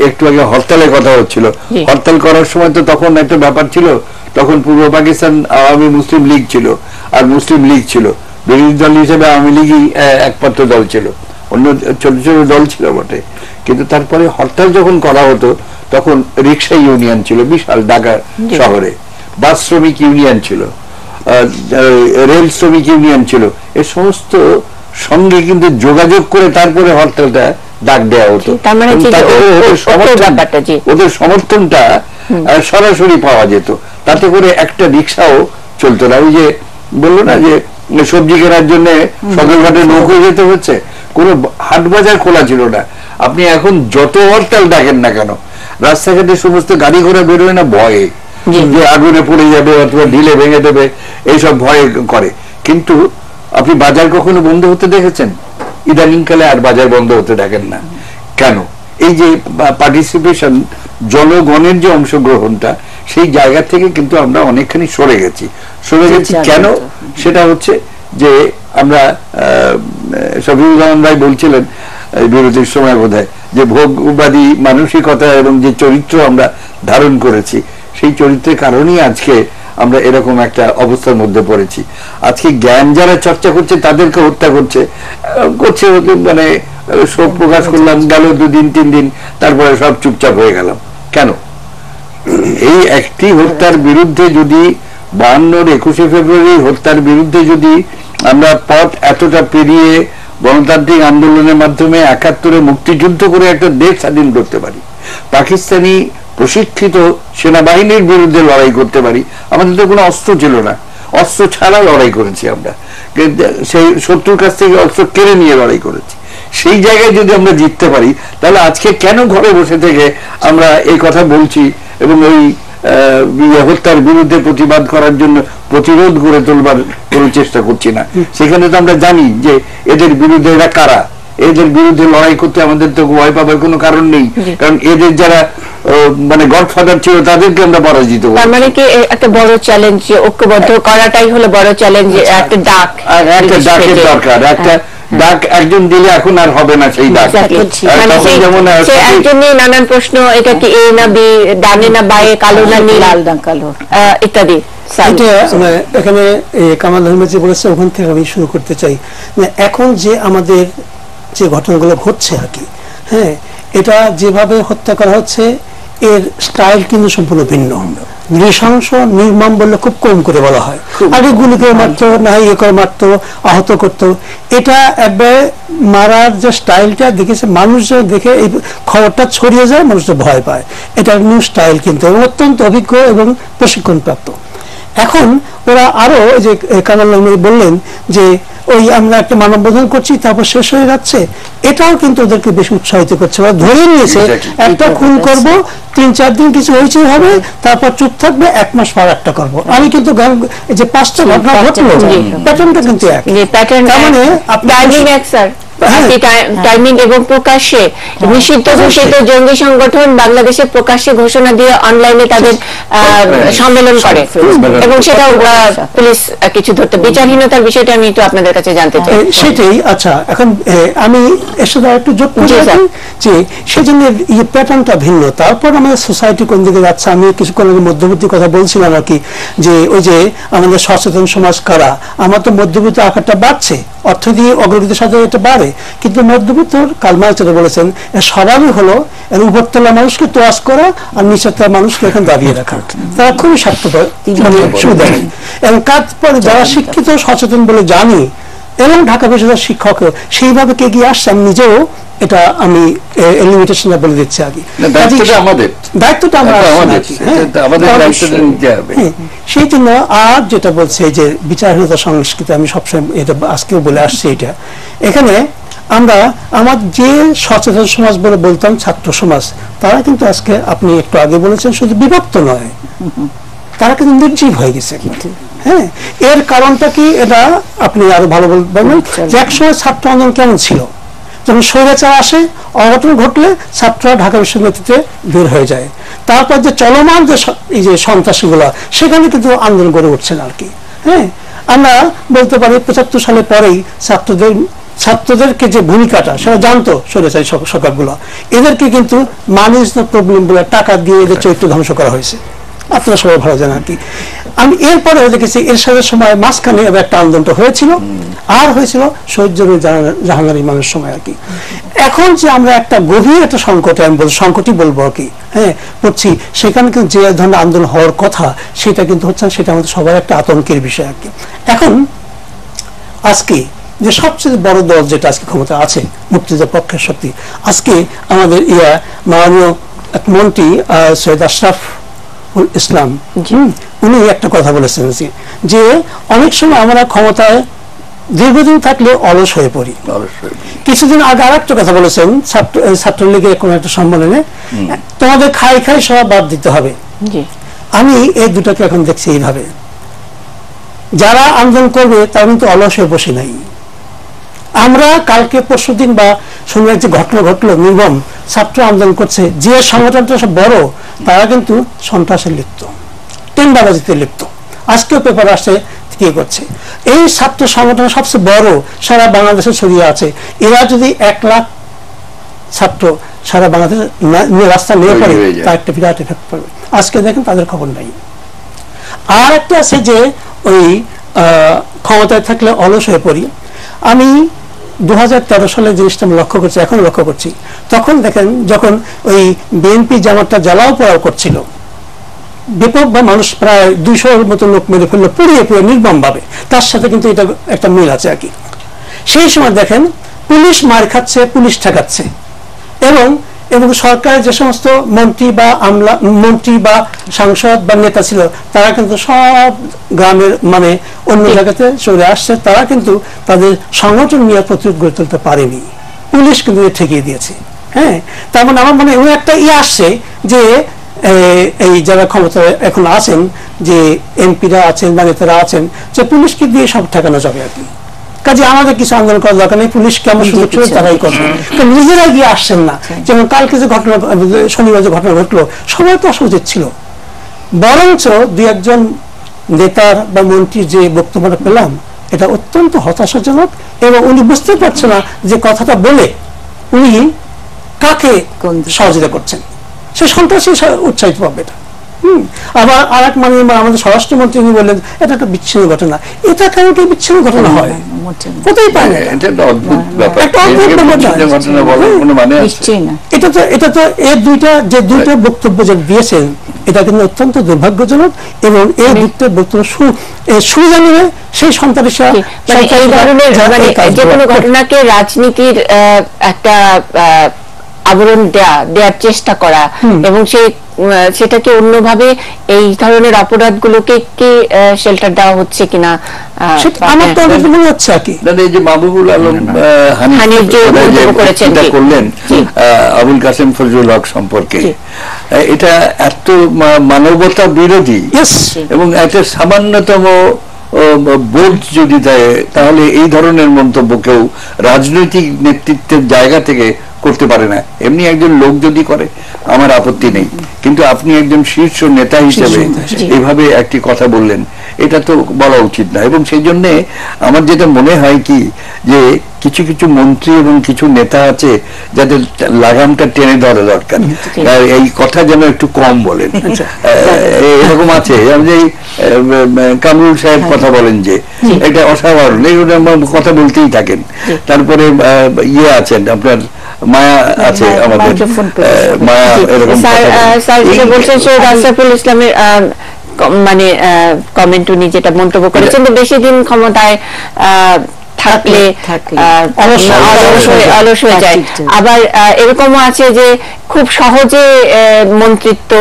একটু আগে হরতালের কথা হচ্ছিল, হরতাল করার সময় তো তখন একটা ব্যাপার ছিল, তখন পূর্ব পাকিস্তান আওয়ামী মুসলিম লীগ ছিল, আর মুসলিম লীগ ছিল, বিরোধী দল হিসেবে আওয়ামী লীগই একমাত্র দল ছিল, অন্য ছোট ছোট দল ছিল বটে। কিন্তু তারপরে হরতাল যখন করা হতো তখন রিক্সা ইউনিয়ন ছিল বিশাল ঢাকা শহরে, বাস শ্রমিক ইউনিয়ন ছিল, রেল শ্রমিক ইউনিয়ন ছিল, এ সমস্ত সঙ্গে কিন্তু যোগাযোগ করে তারপরে হরতালটা ডাক দেওয়া হতো। তার মানে ওদের সমর্থনটা সরাসরি পাওয়া যেত, তাতে করে একটা রিক্সাও চলতো না। ওই যে বললো না যে সবজি কেনার জন্য সদরঘাটে নৌকো যেতে হচ্ছে, কোনো হাট বাজার খোলা ছিল না। আপনি এখন যত হরতাল ডাকেন না কেন, রাস্তাঘাটে সমস্ত গাড়ি ঘোড়া বেরোয় না ভয়ে যে আগুনে পড়ে যাবে অথবা ঢিলে ভেঙে দেবে, এইসব ভয়ে করে। কিন্তু আপনি বাজার কখনো বন্ধ হতে দেখেছেন? ইদানিংকালে আর বাজার বন্ধ হতে দেখেন না। কেন? এই যে পার্টিসিপেশন, জনগণের যে অংশগ্রহণটা, সেই জায়গা থেকে কিন্তু আমরা অনেকখানি সরে গেছি। কেন? সেটা হচ্ছে যে আমরা শফিকুর রহমান ভাই বলছিলেন বিরতির সময় বোধহয়, যে ভোগবাদী মানসিকতা এবং যে চরিত্র আমরা ধারণ করেছি, সেই চরিত্রের কারণেই আজকে আমরা এরকম একটা অবস্থার মধ্যে পড়েছি। আজকে জ্ঞান যারা চর্চা করছে তাদেরকে হত্যা করছে, মানে শোক প্রকাশ করলাম, গেল 2 দিন 3 দিন, তারপরে সব চুপচাপ হয়ে গেলাম। কেন? এই একটি হত্যার বিরুদ্ধে যদি 52 21শে ফেব্রুয়ারি হত্যার বিরুদ্ধে যদি আমরা পথ এতটা পেরিয়ে গণতান্ত্রিক আন্দোলনের মাধ্যমে 71-এ মুক্তিযুদ্ধ করে একটা দেশ স্বাধীন করতে পারি, পাকিস্তানি প্রশিক্ষিত সেনাবাহিনীর বিরুদ্ধে লড়াই করতে পারি, আমাদের তো কোনো অস্ত্র ছিল না, অস্ত্র ছাড়া লড়াই করেছি আমরা, সেই শত্রুর কাছ থেকে অস্ত্র কেড়ে নিয়ে লড়াই করেছি, সেই জায়গায় যদি আমরা জিততে পারি, তাহলে আজকে কেন ঘরে বসে থেকে আমরা এই কথা বলছি এবং ওই হত্যার বিরুদ্ধে প্রতিবাদ করার জন্য প্রতিরোধ গড়ে তোলবার কোনো চেষ্টা করছি না? সেখানে তো আমরা জানি যে এদের বিরুদ্ধে এরা কারা, এদের বিরুদ্ধে লড়াই করতে আমাদের তো ভয় পাবার কোনো কারণ নেই, কারণ এদের যারা মানে গডফাদার ছিল তাদেরকে আমরা পরাজিত করি। তার মানে কি একটা বড় চ্যালেঞ্জ, ঐক্যবদ্ধ করাটাই হলো বড় চ্যালেঞ্জ, একটা ডাক, একটা ডাকের দরকার, একটা ডাক একজন দিলে এখন আর হবে না সেই ডাক। যেমন একজনই নানান প্রশ্ন, এটা কি এ না বি, ডানে না বায়ে, কালো না নীল, লাল না কালো ইত্যাদি। এখানে কামাল আহমেদ যে বলেছে ওখান থেকে আমি শুরু করতে চাই। এখন যে আমাদের যে ঘটনাগুলো ঘটছে আর কি, হ্যাঁ, এটা যেভাবে হত্যা করা হচ্ছে এর স্টাইল কিন্তু সম্পূর্ণ ভিন্ন। নৃশংস নির্মম বললে খুব কম করে বলা হয়, আগে গুলি করে মারতো, না হয় করে মারতো, আহত করতো। এটা একবারে মারার যে স্টাইলটা দেখেছে মানুষ, দেখে এই খবরটা ছড়িয়ে যায়, মানুষটা ভয় পায়। এটা নিউ স্টাইল কিন্তু, অত্যন্ত অভিজ্ঞ এবং প্রশিক্ষণপ্রাপ্ত। এখন ওরা আরো যে কামাল বললেন যে ওই আমরা একটা মানববন্ধন করছি তারপর শেষ হয়ে যাচ্ছে, এটাও কিন্তু ওদেরকে বেশি উৎসাহিত করছে। ওরা ধরে নিয়েছে একটা খুন করব, 3-4 দিন কিছু হয়েছে হবে, তারপর চুপ থাকবে, 1 মাস পর একটা করবো। আমি কিন্তু যে 5টা ঘটনা ঘটলো, প্যাটার্নটা কিন্তু এক। তার মানে টাইমিং এবং প্রকাশ্যে নিষিদ্ধ ঘোষিত জঙ্গি সংগঠন বাংলাদেশে প্রকাশ্যে ঘোষণা দিয়ে অনলাইনে তাদের সম্মেলন করে এবং সেটা পুলিশ কিছু ধরতে, বিচারহীনতার বিষয়টা আমি একটু আপনাদের কাছে জানতে চাই। সেটাই। আচ্ছা, এখন আমি এর সাথে একটু যোগ করি যে সেজন্য প্যাটার্নটা ভিন্ন। তারপর আমাদের সোসাইটি কোন দিকে যাচ্ছে, আমি কিছুক্ষণ আগে মধ্যবর্তী কথা বলছিলাম আর কি, যে ওই যে আমাদের সচেতন সমাজ কারা, আমার তো মধ্যবিত্ত আকারটা বাড়ছে, অর্থ দিয়ে অগ্রগতির সাথে এটা বাড়ে, কিন্তু মধ্যবিত্ত কালমাল যেটা বলেছেন এর স্বভাবই হলো এর উপরতলা মানুষকে তোয়াজ করা আর নিচের মানুষকে এখন দাবিয়ে রাখা। তারা খুবই স্বার্থপর, সুবিধা নেই। এবং তারপরে যারা শিক্ষিত সচেতন বলে জানি এবং ঢাকা বিশ্ববিদ্যালয়ের শিক্ষক সেইভাবে কে গিয়ে আসছে, আমি নিজেও এটা আমি লিমিটেশনটা বলে দিচ্ছি আগে, দায়িত্বটা আমরা সেই জন্য। আর যেটা বলছে যে বিচারহীনতা সংস্কৃতি, আমি সবসময় এটা আজকেও বলে আসছি, এটা এখানে আমরা আমার যে সচেতন সমাজ বলে বলতাম ছাত্র সমাজ, তারা কিন্তু আজকে আপনি একটু আগে বলেছেন শুধু বিভক্ত নয়, তারা কিন্তু নির্জীব হয়ে গেছে। হ্যাঁ, এর কারণটা কি এটা আপনি আরো ভালো বলবেন যে একসময় ছাত্র আন্দোলন কেমন ছিল, যখন স্বৈরাচার আসে, অঘটন ঘটলে ছাত্ররা ঢাকা বিশ্ববিদ্যালয়তে বের হয়ে যায়, তারপর যে চলমান যে এই যে সন্ত্রাসীগুলো, সেখানে কিন্তু আন্দোলন গড়ে উঠছেন আর কি। হ্যাঁ, আমরা বলতে পারি 75 সালের পরেই ছাত্রদেরকে যে ভূমিকাটা সেটা জানতো স্বৈরাচারী সরকারগুলো, এদেরকে কিন্তু ম্যানেজ দ্য প্রবলেম বলে টাকা দিয়ে এদের চরিত্র ধ্বংস করা হয়েছে, আপনারা সবাই ভালো জানেন আর কি। আমি এরপরে দেখেছি এরশাদের সময় মাঝখানে একটা আন্দোলনটা হয়েছিল, আর হয়েছিল শহীদ জাহাঙ্গীর ইমামের সময় আর কি। এখন যে আমরা একটা গভীর একটা সংকটে, আমি সংকটই বলবো আর কি, হ্যাঁ, পড়ছি, সেখানে কিন্তু যে ধরনের আন্দোলন হওয়ার কথা সেটা কিন্তু হচ্ছে, সেটা আমাদের সবার একটা আতঙ্কের বিষয় আর কি। এখন আজকে যে সবচেয়ে বড় দল যেটা আজকে ক্ষমতা আছে মুক্তিযুদ্ধের পক্ষের শক্তি, আজকে আমাদের মাননীয় এক মন্ত্রী সৈয়দ আশরাফুল ইসলাম উনি একটা কথা বলেছেন যে অনেক সময় আমরা ক্ষমতায় দীর্ঘদিন থাকলে অলস হয়ে পড়ি। কিছুদিন আগে আর একটা কথা বলেছেন ছাত্রলীগের কোন একটা সম্মেলনে, তোমাদের খাই খাই সব বাদ দিতে হবে। আমি এই দুটাকে এখন দেখছি এইভাবে, যারা আন্দোলন করবে তারা কিন্তু অলস হয়ে বসে নাই। আমরা কালকে পরশুদিন বা শুনলাম যে ঘটনা ঘটলো, নির্মম ছাত্র আন্দোলন করছে, যে সংগঠনটা সব বড় তারা কিন্তু সন্ত্রাসে লিপ্ত, টেন্ডারবাজিতে লিপ্ত। আজকেও পেপার আসছে কি করছে। এই ছাত্র সংগঠন সবচেয়ে বড় সারা বাংলাদেশে ছড়িয়ে আছে। এরা যদি 1 লাখ ছাত্র সারা বাংলাদেশে রাস্তা নিয়ে পড়ে তার একটা বিরাট এফেক্ট পড়বে। আজকে দেখেন তাদের খবর নাই। আর একটা আছে যে ওই ক্ষমতায় থাকলে অলস হয়ে পড়ি। আমি 2013 সালে জিনিসটা আমি লক্ষ্য করছি, এখন লক্ষ্য করছি। তখন দেখেন যখন ওই বিএনপি জামাতটা জ্বালাও পোড়াও করছিল, ব্যাপক বা মানুষ প্রায় 200-এর মতো লোক মেরে ফেললো পুড়িয়ে নির্মম ভাবে, তার সাথে কিন্তু এটা একটা মিল আছে আর কি। সেই সময় দেখেন পুলিশ মার খাচ্ছে, পুলিশ ঠেকাচ্ছে, এবং সরকারের যে সমস্ত মন্ত্রী বা সাংসদ বা নেতা ছিল তারা কিন্তু সব গ্রামের মানে অন্য জায়গাতে চলে আসছে। তারা কিন্তু তাদের সংগঠন নিয়ে প্রতিরোধ গড়ে তুলতে পারেনি, পুলিশ কিন্তু ঠেকিয়ে দিয়েছে। হ্যাঁ, তার মানে আমার মনে হয় একটা আসছে যে এই যারা ক্ষমতায় এখন আছেন, যে এমপিরা আছেন বা নেতারা আছেন, যে পুলিশকে দিয়ে সব ঠেকানো যাবে আর কি। কাজে আমাদের কিছু আন্দোলন করার দরকার নেই, পুলিশ কেমন সুযোগ ছিল তারাই করবে, নিজেরা গিয়ে আসছেন না। যেমন কালকে যে ঘটনা, শনিবার যে ঘটনা ঘটলো, সবাই তো আসা উচিত ছিল। বরঞ্চ 2-1 নেতার বা মন্ত্রীর যে বক্তব্যটা পেলাম এটা অত্যন্ত হতাশাজনক, এবং উনি বুঝতে পারছে না যে কথাটা বলে উনি কাকে সহযোগিতা করছেন। সে সন্ত্রাসী উৎসাহিত পাবে এটা। আবার আর এক আমাদের স্বরাষ্ট্রমন্ত্রী বললেন এটা একটা বিচ্ছিন্ন ঘটনা। এটা কেন কি বিচ্ছিন্ন ঘটনা হয়? কোথায় পায় না, এটা তো অদ্ভুত ব্যাপার। এটা তো এই দুইটা বক্তব্য যে দিয়েছেন এটা কিন্তু অত্যন্ত দুর্ভাগ্যজনক, এবং এই দুটো বক্তব্য সুজানিয়ে সেই সন্ত্রাসীরা যে কোনো ঘটনাকে রাজনীতির একটা আবরণ দেওয়ার চেষ্টা করা, এবং সেটাকে অন্যভাবে এই ধরনের অপরাধগুলোকে কি শেল্টার দেওয়া হচ্ছে কিনা আমার তো মনে হচ্ছে আর কি। এই যে মাহবুবুল আলম হানিফ যে করলেন আবুল কাসেম ফজলুল হক সম্পর্কে, এটা এত মানবতা বিরোধী, এবং একটা সামান্যতম বোধ যদি দেয় তাহলে এই ধরনের মন্তব্য কেউ রাজনৈতিক নেতৃত্বের জায়গা থেকে করতে পারে না। এমনি একজন লোক যদি করে আমার আপত্তি নেই, কিন্তু আপনি একজন শীর্ষ নেতা হিসেবে এইভাবে একটি কথা বললেন, এটা তো বলা উচিত না। এবং সেই জন্য আমার যেটা মনে হয় কি, যে কিছু কিছু মন্ত্রী এবং কিছু নেতা আছে যাদের লাগামটা টেনে ধরা দরকার, এই কথা যেন একটু কম বলেন। এরকম আছে, কামরুল সাহেব কথা বলেন যে এটা অসাধারণ, এই কথা বলতেই থাকেন। তারপরে আছেন আপনার মায়া আছে, আমাদের মায়া এরকম আশরাফুল ইসলামের মানে কমেন্ট, উনি যেটা মন্তব্য করেছেন যে বেশি দিন ক্ষমতায় থাকলে অলস হয়ে যায়। আবার এরকমও আছে যে খুব সহজে মন্ত্রিত্ব,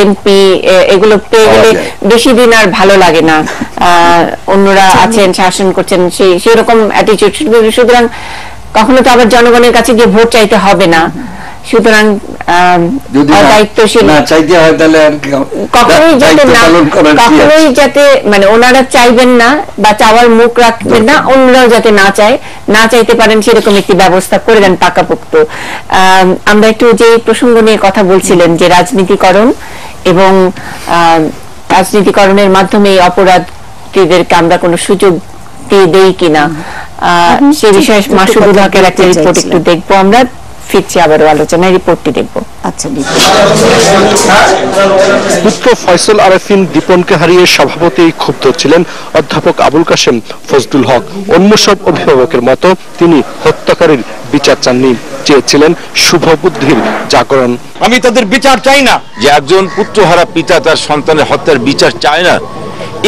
এমপি এগুলো পেয়ে গেলে বেশি দিন আর ভালো লাগে না, অন্যরা আছেন শাসন করছেন, সেই রকম অ্যাটিটিউড। সুতরাং কখনো তো আবার জনগণের কাছে গিয়ে ভোট চাইতে হবে না, সুতরাং দায়িত্বশীল কখনোই যাতে মানে ওনারা চাইবেন না বা চাওয়ার মুখ রাখবেন না, অন্যরাও যাতে না চাইতে পারেন সেরকম একটি ব্যবস্থা করে দেন পাকাপোক্ত। আমরা একটু যে প্রসঙ্গ নিয়ে কথা বলছিলেন যে রাজনীতিকরণ, এবং রাজনীতিকরণের মাধ্যমে অপরাধীদেরকে আমরা কোনো সুযোগ দিয়ে দেই কিনা, সে বিষয়ে মাসুদুল হকের একটা রিপোর্ট একটু দেখবো। আমরা ফিরছি আবারও আলোচনায়, রিপোর্টটি দেখবো। আচ্ছা, পুত্র ফয়সল আরেফিন দীপনকে হারিয়ে সভাপতি ক্ষুব্ধ ছিলেন অধ্যাপক আবুল কাসেম ফজলুল হক। অন্য সব অভিভাবকের মতো তিনি হত্যাকারীর বিচার চাননি, চেয়েছিলেন শুভ বুদ্ধির জাগরণ। আমি তাদের বিচার চাই না। যে একজন পুত্রহারা পিতা তার সন্তানের হত্যার বিচার চায় না,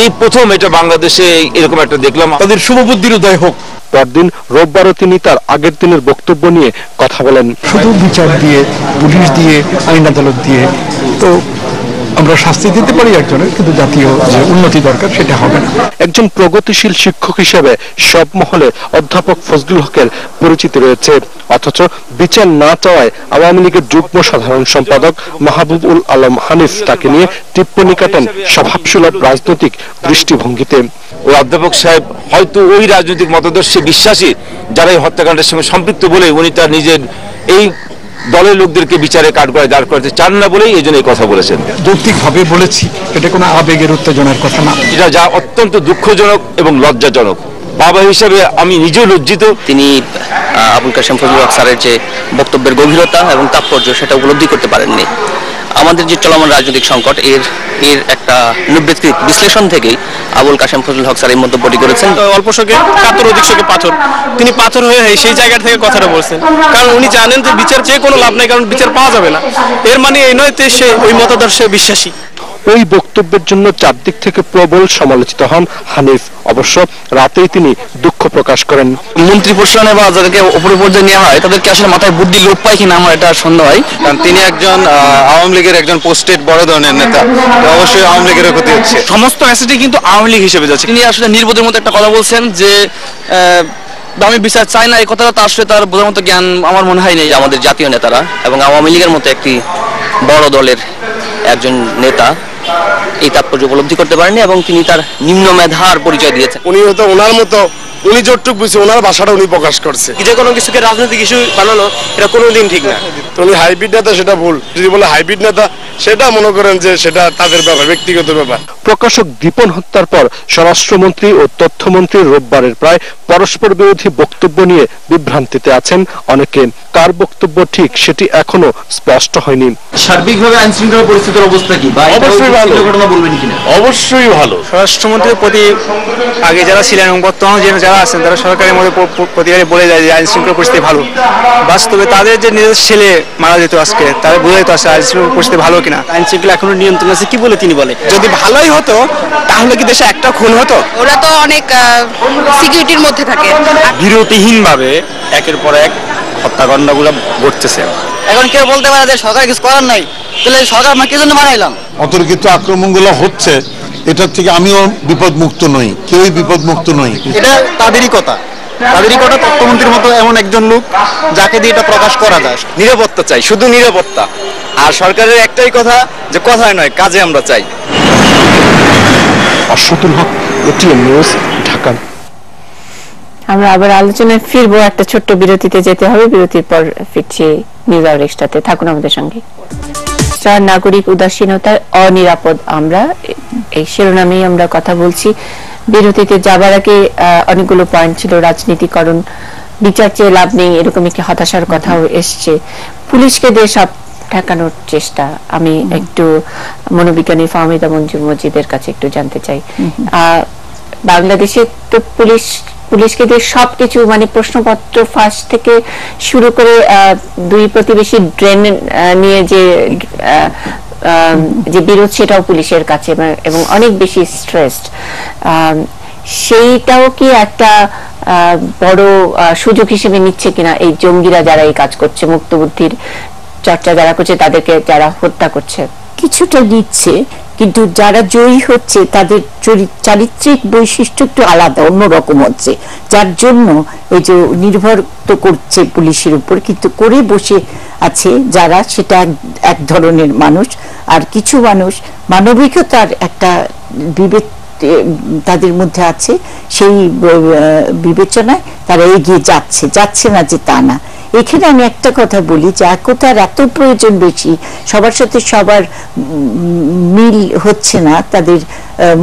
এই প্রথম এটা বাংলাদেশে এরকম একটা দেখলাম। তাদের শুভ বুদ্ধির উদয় হোক। পরদিন রোববারও তিনি তার আগের দিনের বক্তব্য নিয়ে কথা বলেন। শুধু বিচার দিয়ে, পুলিশ দিয়ে, আইন আদালত দিয়ে তো আমরা শাস্তি দিতে পারি একজনের, কিন্তু জাতীয় যে উন্নতি দরকার সেটা হবে না। একজন প্রগতিশীল শিক্ষক হিসেবে সব মহলে অধ্যাপক ফজলুল হকের পরিচিতি রয়েছে, অথচ বিচার না চাওয়ায় আওয়ামী লীগের যুগ্ম সাধারণ সম্পাদক মাহবুবুল আলম হানিফ তাকে নিয়ে টিপ্পনী কাটেন স্বভাবসুলভ রাজনৈতিক দৃষ্টিভঙ্গিতে। ওই অধ্যাপক সাহেব হয়তো ওই রাজনৈতিক মতাদর্শে বিশ্বাসী যারা এই হত্যাকাণ্ডের সঙ্গে সম্পৃক্ত বলে উনি তার নিজের এই দলের লোকদেরকে বিচারে কাঠগড়ায় দাঁড় করাতে চান না বলেই এই জন্য এই কথা বলেছেন। যৌক্তিকভাবে বলেছি, এটা কোনো আবেগের উত্তেজনার কথা না। এটা যা অত্যন্ত দুঃখজনক এবং লজ্জাজনক। বাবা হিসেবে আমি নিজেও লজ্জিত। তিনি আবুল কাশেম ফজলুল হক স্যারের যে বক্তব্যের গভীরতা এবং তাৎপর্য সেটা উপলব্ধি করতে পারেননি। আমাদের যে চলমান রাজনৈতিক সংকট এর একটা নিবৃত্তিক বিশ্লেষণ থেকেই আবুল কাশেম ফজলুল হক স্যার এই মন্তব্যটি করেছেন। অল্প শোকে কাতর, অধিক শোকে পাথর। তিনি পাথর হয়ে সেই জায়গা থেকে কথাটা বলছেন, কারণ উনি জানেন যে বিচার চেয়ে কোনো লাভ নাই, কারণ বিচার পাওয়া যাবে না। এর মানে এই নয় যে সে ওই মতাদর্শে বিশ্বাসী। ওই বক্তব্যের জন্য চারদিক থেকে প্রবল সমালোচিত হন হানিফ। অবশ্য রাতেই তিনি দুঃখ প্রকাশ করেন। মন্ত্রী প্রশাসনে বা যাদেরকে উপরে পর্যায়ে নেওয়া হয় তাদেরকে আসলে মাথায় বুদ্ধি লোপ পায় কিনা আমার এটা সন্দেহ হয়, কারণ তিনি একজন আওয়ামী লীগের একজন পোস্টেড বড় ধরনের নেতা, অবশ্যই আওয়ামী লীগের ক্ষতি হচ্ছে। সমস্ত অ্যাসেটই কিন্তু আওয়ামী লীগ হিসেবে যাচ্ছে। তিনি আসলে নির্বোধের মতো একটা কথা বলছেন যে আমি বিচার চাই না, এই কথাটা তার আসলে তার বোঝার মতো জ্ঞান আমার মনে হয় নেই। আমাদের জাতীয় নেতারা এবং আওয়ামী লীগের মতো একটি বড় দলের একজন নেতা এই তাৎপর্য উপলব্ধি করতে পারেননি এবং তিনি তার নিম্ন মেধার পরিচয় দিয়েছেন। উনি হয়তো ওনার মতো, উনি যতটুকু বুঝছে ওনার ভাষাটা উনি প্রকাশ করছে। যে কোনো কিছুকে রাজনৈতিক ইস্যু বানানো এটা কোনোদিন ঠিক না। তো উনি হাইব্রিড নেতা, সেটা ভুল। যদি বলে হাইব্রিড নেতা, সেটা মনে করেন যে সেটা তাদের ব্যাপার, ব্যক্তিগত ব্যাপার। প্রকাশক দীপন হত্যার পর স্বরাষ্ট্রমন্ত্রী ও তথ্যমন্ত্রী রোববারের প্রায় পরস্পর বিরোধী বক্তব্য নিয়ে বিভ্রান্তিতে আছেন অনেকে। কার বক্তব্য ঠিক সেটি এখনো স্পষ্ট হয়নি। সার্বিকভাবে আইন শৃঙ্খলা পরিস্থিতির অবস্থা কি? অবশ্যই ভালো। ঘটনা বলবেন কিনা? অবশ্যই ভালো। স্বরাষ্ট্রমন্ত্রীর প্রতি আগে যারা ছিলেন এবং বর্তমানে যারা আছেন তারা সরকারের মধ্যে প্রতিবারই বলে যায় যে আইন শৃঙ্খলা পরিস্থিতি ভালো। বাস্তবে তাদের যে নিজের ছেলে মারা যেত আজকে, তাদের বোঝা যেত আসলে আইন শৃঙ্খলা পরিস্থিতি ভালো কিনা। আইন শৃঙ্খলা এখনো নিয়ন্ত্রণ আছে কি বলে তিনি বলে। যদি ভালোই হতো তাহলে কি দেশে একটা খুন হতো? ওরা তো অনেক সিকিউরিটির মধ্যে থাকে। বিরতিহীনভাবে একের পর এক হত্যাকাণ্ডগুলো ঘটতেছে। এখন কেউ বলতে পারে যে সরকার কিছু করার নাই, তাহলে সরকার আমরা কি জন্য বানাইলাম? অতর্কিত আক্রমণগুলো হচ্ছে, এটার থেকে আমিও বিপদ মুক্ত নই, কেউই বিপদ মুক্ত নই। এটা তাদেরই কথা, তথ্যমন্ত্রীর মতো এমন একজন লোক যাকে দিয়ে এটা প্রকাশ করা যায়। নিরাপত্তা চাই, শুধু নিরাপত্তা। আর সরকারের একটাই কথা যে কথায় নয় কাজে আমরা চাই। অশতুল হক, এটিএন নিউজ, ঢাকা। আমরা আবার আলোচনায় ফিরবো, একটা ছোট্ট বিরতিতে যেতে হবে। বিরতির পর ফিরছি নিউজ আওয়ার এক্সট্রাতে। থাকুন আমাদের সঙ্গে। নাগরিক উদাসীনতায় অনিরাপদ আমরা, এই শিরোনামেই আমরা কথা বলছি। বিরতিতে যাবার আগে অনেকগুলো পয়েন্ট ছিল। রাজনীতিকরণ, বিচার চেয়ে লাভ নেই, এরকম একটি হতাশার কথাও এসছে। পুলিশকে দিয়ে সব ঠেকানোর চেষ্টা। আমি একটু মনোবিজ্ঞানী ফাহমিদা মঞ্জুর মজিদের কাছে একটু জানতে চাই, বাংলাদেশে তো পুলিশকে দিয়ে সবকিছু, মানে প্রশ্নপত্র ফাঁস থেকে শুরু করে দুই প্রতিবেশী ড্রেন নিয়ে যে বিরোধ, সেটাও পুলিশের কাছে এবং অনেক বেশি স্ট্রেসড। সেইটাও কি একটা বড় সুযোগ হিসেবে নিচ্ছে কিনা এই জঙ্গিরা, যারা এই কাজ করছে, মুক্তবুদ্ধির চর্চা যারা করছে, তাদেরকে যারা হত্যা করছে? কিছুটা নিচ্ছে, কিন্তু যারা জয়ী হচ্ছে তাদের চারিত্রিক বৈশিষ্ট্য একটু আলাদা, অন্যরকম হচ্ছে, যার জন্য এই যে নির্ভর তো করছে পুলিশের উপর, কিন্তু করে বসে আছে যারা, সেটা এক ধরনের মানুষ। আর কিছু মানুষ মানবিকতার একটা বিবেক তাদের মধ্যে আছে, সেই বিবেচনায় তারা এগিয়ে যাচ্ছে না যে তা না। এখানে আমি একটা কথা বলি যে একতার এত প্রয়োজন বেশি, সবার সাথে সবার মিল হচ্ছে না, তাদের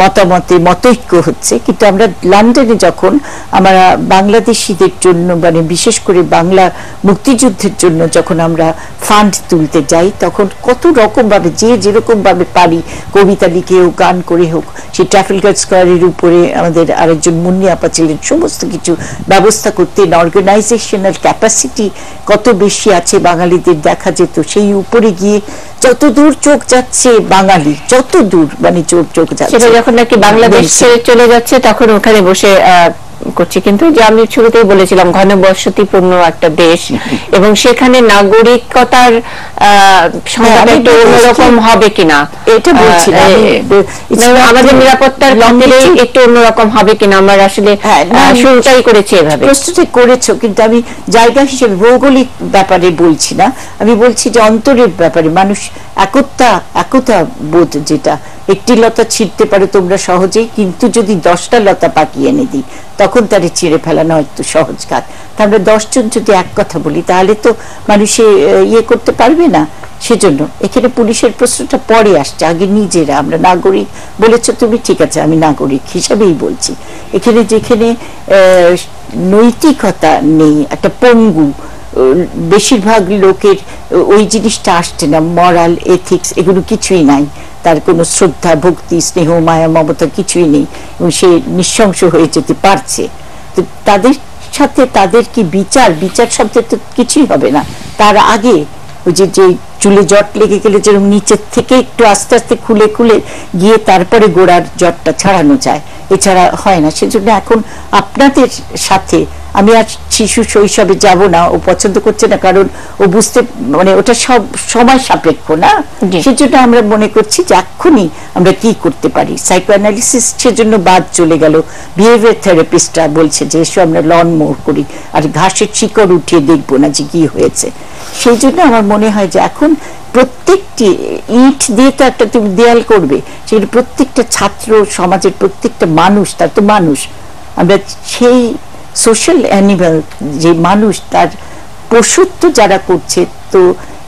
মতামতে মতৈক্য হচ্ছে। কিন্তু আমরা লন্ডনে যখন আমরা বাংলাদেশিদের জন্য, মানে বিশেষ করে বাংলা মুক্তিযুদ্ধের জন্য যখন আমরা ফান্ড তুলতে যাই, তখন কত রকম ভাবে যে যেরকম ভাবে পারি, কবিতা লিখে হোক, গান করে হোক, সেই ট্রাফালগার স্কয়ারের উপরে আমাদের আরেকজন মুন্নি আপা ছিলেন, সমস্ত কিছু ব্যবস্থা করতে। অর্গানাইজেশনাল ক্যাপাসিটি কত বেশি আছে বাঙালিদের দেখা যেত। সেই উপরে গিয়ে যত দূর চোখ যাচ্ছে বাঙালি, যত দূর মানে চোখ যাচ্ছে, সেটা যখন নাকি বাংলাদেশ ছেড়ে চলে যাচ্ছে, তখন ওখানে বসে করছি, কিন্তু যে আমি শুরুতেই বলেছিলাম ঘনবসতিপূর্ণ একটা দেশ এবং সেখানে নাগরিকতার সংজ্ঞাটা একটু অন্যরকম হবে কিনা এটা বলছিলাম, আমাদের নিরাপত্তার খাতিরে একটু অন্যরকম হবে কিনা, আমরা আসলে শুরুটাই করেছি এভাবে। প্রস্তুতি করেছো, কিন্তু আমি জায়গা হিসেবে ভৌগোলিক ব্যাপারে বলছি না, আমি বলছি যে অন্তরের ব্যাপারে মানুষ একতা বোধ, যেটা একটি লতা ছিঁড়তে পারো তোমরা সহজেই, কিন্তু যদি 10টা লতা পাকিয়ে এনে দিই তখন তারে ছিঁড়ে ফেলানো হয়তো সহজ কাজ। তা আমরা 10 জন যদি এক কথা বলি তাহলে তো মানুষে ইয়ে করতে পারবে না। সেজন্য এখানে পুলিশের প্রশ্নটা পরে আসছে, আগে নিজেরা আমরা নাগরিক বলেছো তুমি, ঠিক আছে আমি নাগরিক হিসাবেই বলছি। এখানে যেখানে নৈতিকতা নেই, একটা পঙ্গু, বেশিরভাগ লোকের ওই জিনিসটা আসছে না, মরাল এথিক্স এগুলো কিছুই নাই, তার কোনো শ্রদ্ধা ভক্তি স্নেহ মায়া মমতা কিছুই নেই এবং সে নিঃশংস হয়ে যেতে পারছে। তো তাদের সাথে তাদের কি বিচার শব্দের তো কিছুই হবে না। তার আগে ওই যে চুলে জট লেগে গেলে যেরকম নিচের থেকে একটু আস্তে আস্তে খুলে গিয়ে তারপরে গোড়ার জটটা ছাড়ানো যায়, এছাড়া হয় না। সেজন্য এখন আপনাদের সাথে আমি আর শিশু শৈশবে যাব না, ও পছন্দ করছে না, কারণ ও বুঝতে মানে ওটা সব সময় সাপেক্ষ না। সেজন্য আমরা মনে করছি যে এক্ষুনি আমরা কি করতে পারি। সাইকোঅ্যানালিসিস সেজন্য বাদ চলে গেল, বিহেভিয়ার থেরাপিস্টরা বলছে যে এসো আমরা লন মোর করি, আর ঘাসের শিকড় উঠিয়ে দেখবো না যে কি হয়েছে। সেই জন্য আমার মনে হয় যে এখন প্রত্যেকটি ইট দিয়ে তো একটা তুমি দেয়াল করবে, সেগুলো প্রত্যেকটা ছাত্র সমাজের প্রত্যেকটা মানুষ, তার তো মানুষ, আমরা সেই সোশ্যাল অ্যানিমাল যে মানুষ, তার পশুত্ব যারা করছে। তো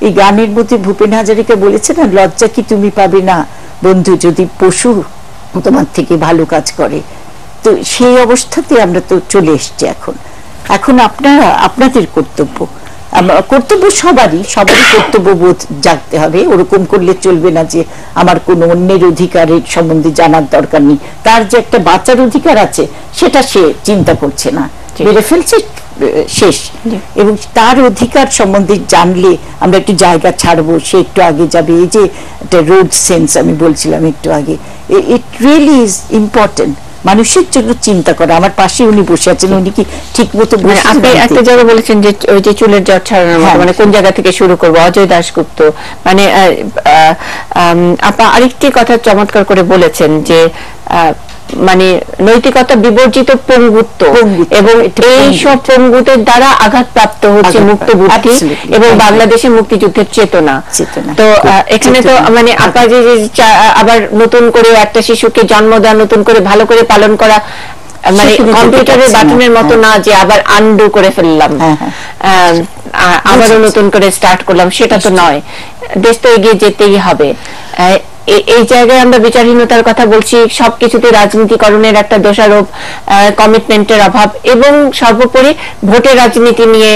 এই গানের মধ্যে ভূপেন হাজারিকা বলেছে না, লজ্জা কি তুমি পাবে না বন্ধু যদি পশু তোমার থেকে ভালো কাজ করে। তো সেই অবস্থাতে আমরা তো চলে এসছি। এখন আপনাদের কর্তব্য সবারই কর্তব্য বোধ জাগতে হবে। ওরকম করলে চলবে না যে আমার কোনো অন্যের অধিকারের সম্বন্ধে জানার দরকার নেই, তার যে একটা বাঁচার অধিকার আছে সেটা সে চিন্তা করছে না, মেরে ফেলছে, শেষ। এবং তার অধিকার সম্বন্ধে জানলে আমরা একটু জায়গা ছাড়বো, সে একটু আগে যাবে। এই যে একটা রোড সেন্স আমি বলছিলাম একটু আগে, ইট রিয়েলি ইজ ইম্পর্টেন্ট মানুষের জন্য চিন্তা করা। আমার পাশে উনি বসে আছেন, উনি কি ঠিক মতো আপনি একটা জায়গায় বলেছেন যে ওই যে চুলের জট ছাড়ানোর মতো, মানে কোন জায়গা থেকে শুরু করবো, অজয় দাশগুপ্ত, মানে আপা আরেকটি কথা চমৎকার করে বলেছেন যে মানে নৈতিকতা বিবর্জিত পঙ্গুত্ব, এবং এই সব পঙ্গুত্বের দ্বারা আঘাতপ্রাপ্ত হচ্ছে মুক্ত বুদ্ধি এবং বাংলাদেশের মুক্তিযুদ্ধের চেতনা। তো এখানে তো মানে আপা যে আবার নতুন করে একটা শিশুকে জন্ম দেওয়া, নতুন করে ভালো করে পালন করা, মানে কম্পিউটারের বাটনের মতো না যে আবার আনডু করে ফেললাম, আবারও নতুন করে স্টার্ট করলাম, সেটা তো নয়। দেশ তো এগিয়ে যেতেই হবে। এই জায়গায় আমরা বিচারহীনতার কথা বলছি, সবকিছুতে রাজনীতিকরণের একটা দোষারোপ, কমিটমেন্টের অভাব, এবং সর্বোপরি ভোটের রাজনীতি নিয়ে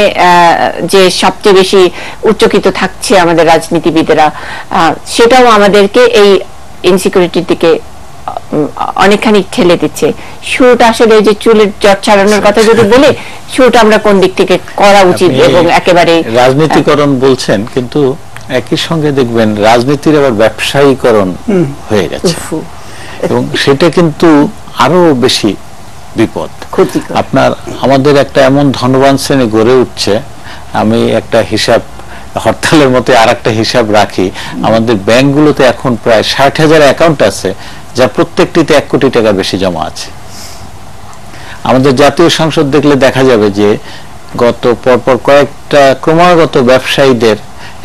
যে সবচেয়ে বেশি উচ্চকিত থাকছে আমাদের রাজনীতিবিদেরা, সেটাও আমাদেরকে এই ইনসিকিউরিটির দিকে অনেকখানি ঠেলে দিচ্ছে। শুরুটা আসলে যে চুলের জট ছাড়ানোর কথা যদি বলে, শুরুটা আমরা কোন দিক থেকে করা উচিত, এবং একেবারে রাজনীতিকরণ বলছেন, কিন্তু একই সঙ্গে দেখবেন রাজনীতির আবার ব্যবসায়ীকরণ হয়ে গেছে, এবং সেটা কিন্তু আরো বেশি বিপদ। আমাদের একটা এমন ধনবান শ্রেণী গড়ে উঠছে, আমি একটা হিসাব হরতালের মতো আর একটা হিসাব রাখি, আমাদের ব্যাংকগুলোতে এখন প্রায় 60,000 অ্যাকাউন্ট আছে, যা প্রত্যেকটিতে 1 কোটি টাকার বেশি জমা আছে। আমাদের জাতীয় সংসদ দেখলে দেখা যাবে যে গত পরপর কয়েকটা ক্রমাগত ব্যবসায়ীদের,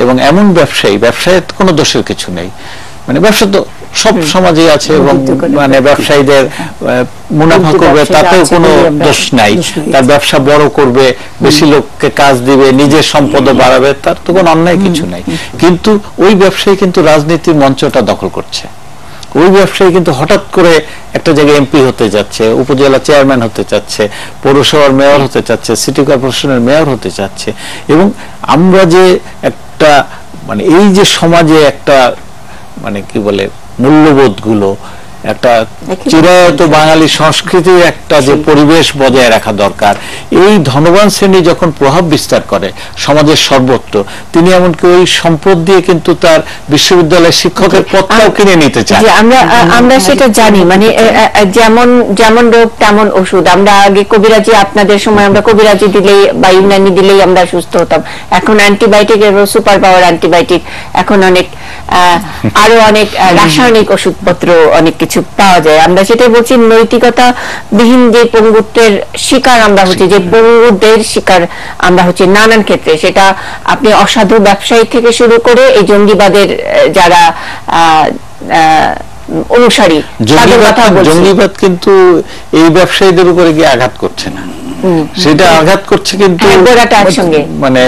এবং এমন ব্যবসায়ের কোনো দোষের কিছু নেই, মানে ব্যবসা তো সব সমাজে আছে, এবং মানে ব্যবসায়ীদের মুনাফা করবে তাতেও কোনো দোষ নাই, তার ব্যবসা বড় করবে, বেশি লোককে কাজ দিবে, নিজের সম্পদও বাড়াবে, তার তো কোনো অন্যায় কিছু নাই। কিন্তু ওই ব্যবসায়ী কিন্তু রাজনীতির মঞ্চটা দখল করছে। ওই ব্যবসায়ী কিন্তু হঠাৎ করে একটা জায়গায় এমপি হতে যাচ্ছে, উপজেলা চেয়ারম্যান হতে চাচ্ছে, পৌরসভার মেয়র হতে চাচ্ছে, সিটি কর্পোরেশনের মেয়র হতে চাচ্ছে। এবং আমরা যে একটা মানে এই যে সমাজে একটা মানে কি বলে মূল্যবোধ গুলো, একটা চিরায়ত বাঙালি সংস্কৃতির একটা যে পরিবেশ বজায় রাখা দরকার, এই ধনবান শ্রেণী যখন প্রভাব বিস্তার করে সমাজের সর্বত্র, তিনি এমনকি ওই সম্পদ দিয়ে কিন্তু তার বিশ্ববিদ্যালয়ের শিক্ষকের পদটাও কিনে নিতে চান। আমরা সেটা জানি, মানে যেমন রোগ তেমন ওষুধ। আমরা আগে কবিরাজি, আপনাদের সময় আমরা কবিরাজি দিলেই বা ইউনানি দিলেই আমরা সুস্থ হতাম। এখন অ্যান্টিবায়োটিকের সুপার পাওয়ার অ্যান্টিবায়োটিক, এখন অনেক আরো অনেক রাসায়নিক ওষুধপত্র অনেক কিছু পাওয়া যায়। আমরা সেটাই বলছি, নৈতিকতা বিহীন যে পঙ্গুত্বের শিকার আমরা হচ্ছি, যে পঙ্গুদের শিকার আমরা হচ্ছি নানান ক্ষেত্রে, সেটা আপনি অসাধু ব্যবসায়ী থেকে শুরু করে এই জঙ্গিবাদের যারা অনুসারী, জঙ্গিবাদ কিন্তু এই ব্যবসায়ীদের উপরে গিয়ে আঘাত করছে না, সেটা আঘাত করছে কিন্তু মানে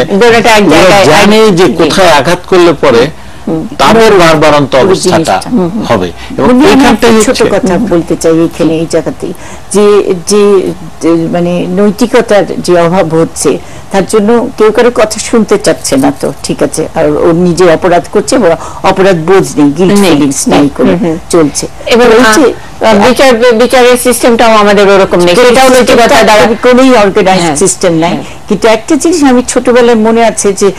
জানে যে কোথায় আঘাত করলে পরে তাদের বারবারন্ত অবস্থাটা হবে। ছোট কথা বলতে চাই এখানে এই জায়গাতে, যে যে মানে নৈতিকতার যে অভাব হচ্ছে, তার জন্য কেউ কারো কথা শুনতে চাচ্ছে না। তো ঠিক আছে, আর ও নিজে অপরাধ করছে, অপরাধ বোঝ নেই, গিল্ট ফিলিংস নাই করে চলছে। এবার বিচারের সিস্টেমটাও আমাদের ওরকম নেই, সেটাও নৈতিকতা দ্বারা কোনোই অর্গানাইজড সিস্টেম নাই। কিন্তু একটা জিনিস আমি ছোটবেলায় মনে আছে, যে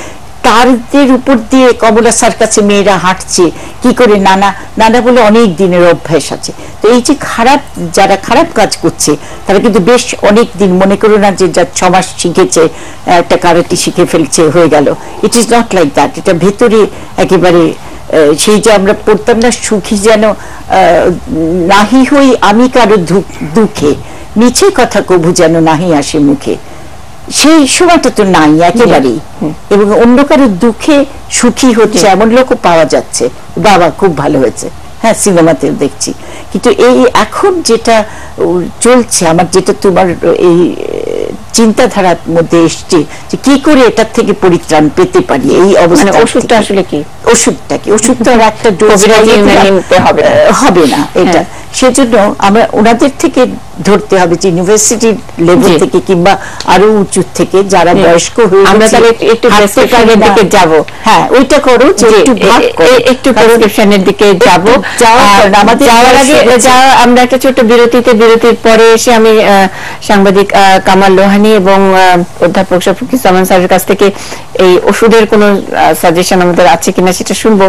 তারদের উপর দিয়ে কমলা স্যার কাছে মেয়েরা হাঁটছে কি করে, নানা বলে অনেক দিনের অভ্যাস আছে। তো এই যে যারা খারাপ কাজ করছে, তারা কিন্তু বেশ অনেক দিন, মনে করো না যে যা 6 মাস শিখেছে, একটা কারাটি শিখে ফেলছে হয়ে গেল। It is not like that. এটা ভেতরে একেবারে সেই যে আমরা পড়তাম না, সুখী যেন নাহি হই আমি কারো দুঃখে, মিছে কথা কবু যেন নাহি আসে মুখে, সেই সময়টা তো নাই একেবারেই। এবং অন্য কারো দুঃখে সুখী হচ্ছে এমন লোকও পাওয়া যাচ্ছে। বাবা খুব ভালো হয়েছে, হ্যাঁ সিনেমাতেও দেখছি। কিন্তু এই এখন যেটা চলছে, আমার যেটা তোমার এই চিন্তাধারার মধ্যে এসছে, যে কি করে এটার থেকে পরিত্রাণ পেতে পারি এই অবস্থা। ওষুধটা আসলে কি? ওষুধটা কি? ওষুধটা একটা ডোজ হবে না এটা। সেজন্য আমরা ওনাদের থেকে ধরতে হবে, যে ইউনিভার্সিটির লেভেল থেকে কিংবা আরো উঁচু থেকে যারা বয়স্ক হয়ে, আমরা তাহলে একটু প্রেসক্রিপশনের দিকে যাব। হ্যাঁ, ওইটা করো, যে একটু প্রেসক্রিপশনের দিকে যাব। আমাদের যাওয়ার আগে আমরা একটা ছোট বিরতির পরে এসে আমি সাংবাদিক কামাল লোহানী এবং অধ্যাপক শফিকুজ্জামান স্যারের কাছ থেকে এই ওষুধের কোনো সাজেশন আমাদের আছে কিনা সেটা শুনবো।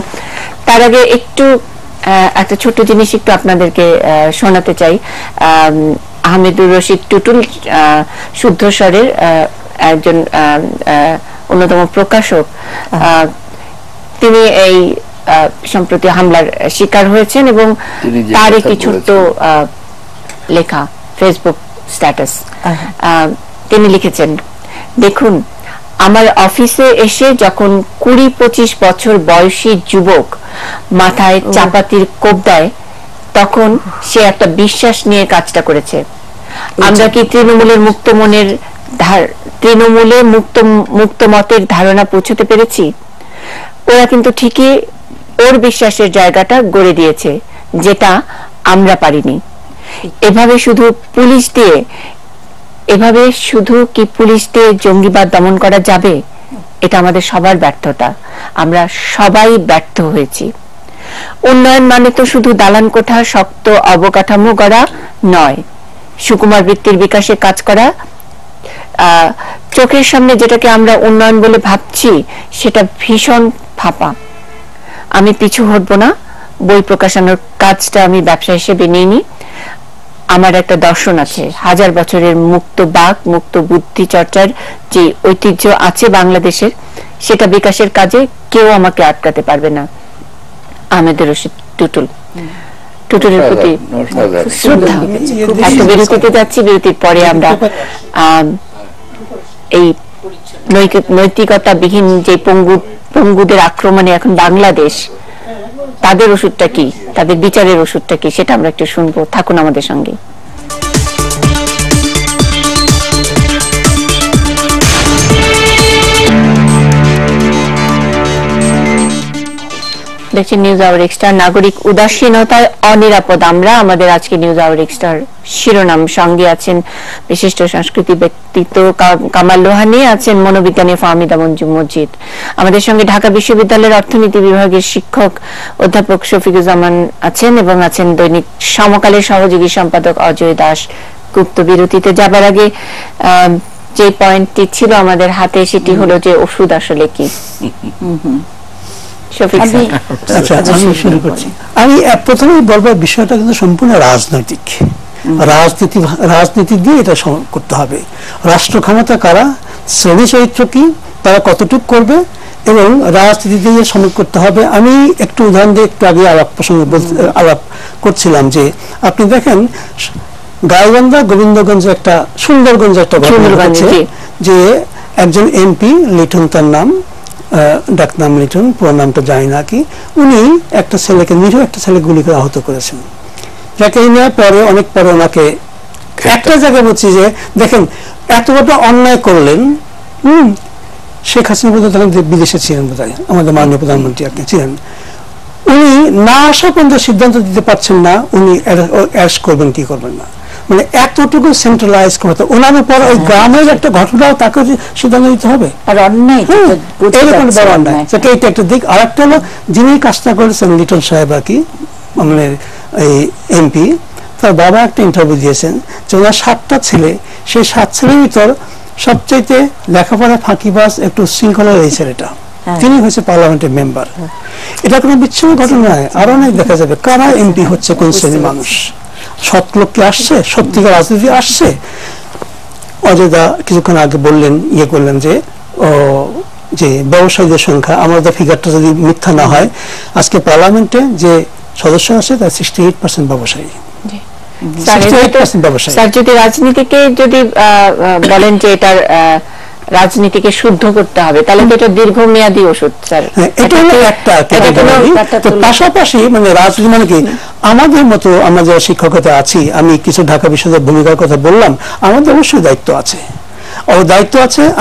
তার আগে একটু একটা ছোট জিনিস একটু আপনাদেরকে শোনাতে চাই। আহমেদুর রশিদ টুটুল শুদ্ধ স্বরের একজন অন্যতম প্রকাশক, তিনি এই সম্প্রতি হামলার শিকার হয়েছেন এবং তার একটি ছোট্ট লেখা ফেসবুক স্ট্যাটাস, তিনি লিখেছেন, দেখুন আমার অফিসে এসে যখন 20-25 বছর বয়সী যুবক মাথায় চাপাতির কোপ দেয়, তখন সে একটা বিশ্বাস নিয়ে কাজটা করেছে। আমরা কি তৃণমূলে মুক্ত মতের ধারণা পৌঁছতে পেরেছি? ওরা কিন্তু ঠিকই ওর বিশ্বাসের জায়গাটা গড়ে দিয়েছে, যেটা আমরা পারিনি। এভাবে শুধু কি পুলিশ দিয়ে জঙ্গিবাদ দমন করা যাবে? এটা আমাদের সবার ব্যর্থতা, আমরা সবাই ব্যর্থ হয়েছি। উন্নয়ন মানে তো শুধু দালান কোঠা, শক্ত অবকাঠামো গড়া নয়, সুকুমার বৃত্তির বিকাশে কাজ করা। চোখের সামনে যেটাকে আমরা উন্নয়ন বলে ভাবছি, সেটা ভীষণ ফাঁপা। আমি পিছু হটবো না, বই প্রকাশনার কাজটা আমি ব্যবসা হিসেবে নিইনি। আমার একটা দর্শন আছে, 1000 বছরের মুক্ত বাক, মুক্ত বুদ্ধি চর্চার যে ঐতিহ্য আছে বাংলাদেশের, সেটা বিকাশের কাজে কেউ আমাকে আটকাতে পারবে না। আহমেদুর রশিদ টুটুলের প্রতি শ্রদ্ধা। একটা বিরতিতে যাচ্ছি, বিরতির পরে আমরা এই নৈতিকতা বিহীন যে পঙ্গুদের আক্রমণে এখন বাংলাদেশ, তাদের ওষুধটা কি, তাদের বিচারের ওষুধটা কি, সেটা আমরা একটু শুনবো। থাকুন আমাদের সঙ্গে। দেখছেন নিউজ আওয়ার এক্সট্রা। নাগরিক উদাসীনতায় অনিরাপদ আমরা, আমাদের আজকে নিউজ আওয়ার এক্সট্রার শিরোনাম। সঙ্গে আছেন বিশিষ্ট সাংস্কৃতিক ব্যক্তিত্ব কামাল লোহানী, আছেন মনোবিজ্ঞানী ফাহমিদা মঞ্জু মজিদ। আমাদের সঙ্গে ঢাকা বিশ্ববিদ্যালয়ের অর্থনীতি বিভাগের শিক্ষক অধ্যাপক শফিকুজ্জামান আছেন এবং আছেন দৈনিক সমকালের সহযোগী সম্পাদক অজয় দাস গুপ্ত। বিরতিতে যাবার আগে যে পয়েন্টটি ছিল আমাদের হাতে সেটি হলো যে ওষুধ আসলে কি। আমি শুরু করছি। আমি প্রথমেই বলবো বিষয়টা কিন্তু সম্পূর্ণ রাজনৈতিক। রাজনীতি দিয়ে এটা করতে হবে। রাষ্ট্র ক্ষমতা কারা, শ্রেণী চরিত্র কি, তারা কতটুকু করবে এবং রাজনীতি দিয়ে সমীক্ষা করতে হবে। আমি একটু উদাহরণ দিয়ে একটু আগে আলাপ করছিলাম যে আপনি দেখেন গাইবান্ধা গোবিন্দগঞ্জে একটা সুন্দরগঞ্জে একটা ঘটনা ঘটেছে যে একজন এমপি লিটন, তার নাম ডাকনাম লিটন, পুরো নামটা জানি না কি, উনি একটা ছেলেকে, নিরীহ একটা ছেলে গুলি করে আহত করেছেন। যাকে পরে অনেক পরে ওনাকে একটা জায়গায় বলছি যে দেখেন এত বড় অন্যায় করলেন। শেখ হাসিনা বোধহয় তখন বিদেশে ছিলেন, বোধহয় আমাদের মাননীয় প্রধানমন্ত্রী আপনি ছিলেন, উনি না আসা পর্যন্ত সিদ্ধান্ত দিতে পারছেন না উনি অ্যারেস্ট করবেন কি করবেন না। মানে এতটুকু সেন্ট্রালাইজ করতে, ওনার উপর ওই গ্রামের একটা ঘটনাও তাকে সিদ্ধান্ত দিতে হবে। আর অন্যায় সেটা এটা একটা দিক। আর একটা হলো যিনি কাজটা করেছেন লিটন সাহেব আর কি, মানে এই এমপি, তার বাবা একটা ইন্টারভিউ দিয়েছেন যে ওনার 7টা ছেলে, সেই 7 ছেলের ভিতর সবচাইতে লেখাপড়া ফাঁকিবাজ একটু শৃঙ্খলা এই ছেলেটা, তিনি হয়েছে পার্লামেন্টের মেম্বার। এটা কোনো বিচ্ছিন্ন ঘটনা নয়, আরো অনেক দেখা যাবে কারা এমপি হচ্ছে, কোন শ্রেণীর মানুষ। সৎ লোককে আসছে, সত্যিকার রাজনীতি আসছে। অজয়দা কিছুক্ষণ আগে বললেন, করলেন যে ব্যবসায়ীদের সংখ্যা, আমাদের ফিগারটা যদি মিথ্যা না হয়, আজকে পার্লামেন্টে যে সদস্য আছে তার 68% ব্যবসায়ী। স্যার যদি রাজনীতিকে যদি বলেন যে এটার রাজনীতিকে শুদ্ধ করতে হবে, তাহলে তো এটা দীর্ঘমেয়াদী ওষুধ স্যার। এটা হলো একটা। পাশাপাশি মানে রাজনীতি মানে কি, আমাদের মতো আমরা যারা শিক্ষকতা আছি, আমি কিছু ঢাকা বিশ্ববিদ্যালয়ের ভূমিকার কথা বললাম, আমাদের অবশ্যই দায়িত্ব আছে।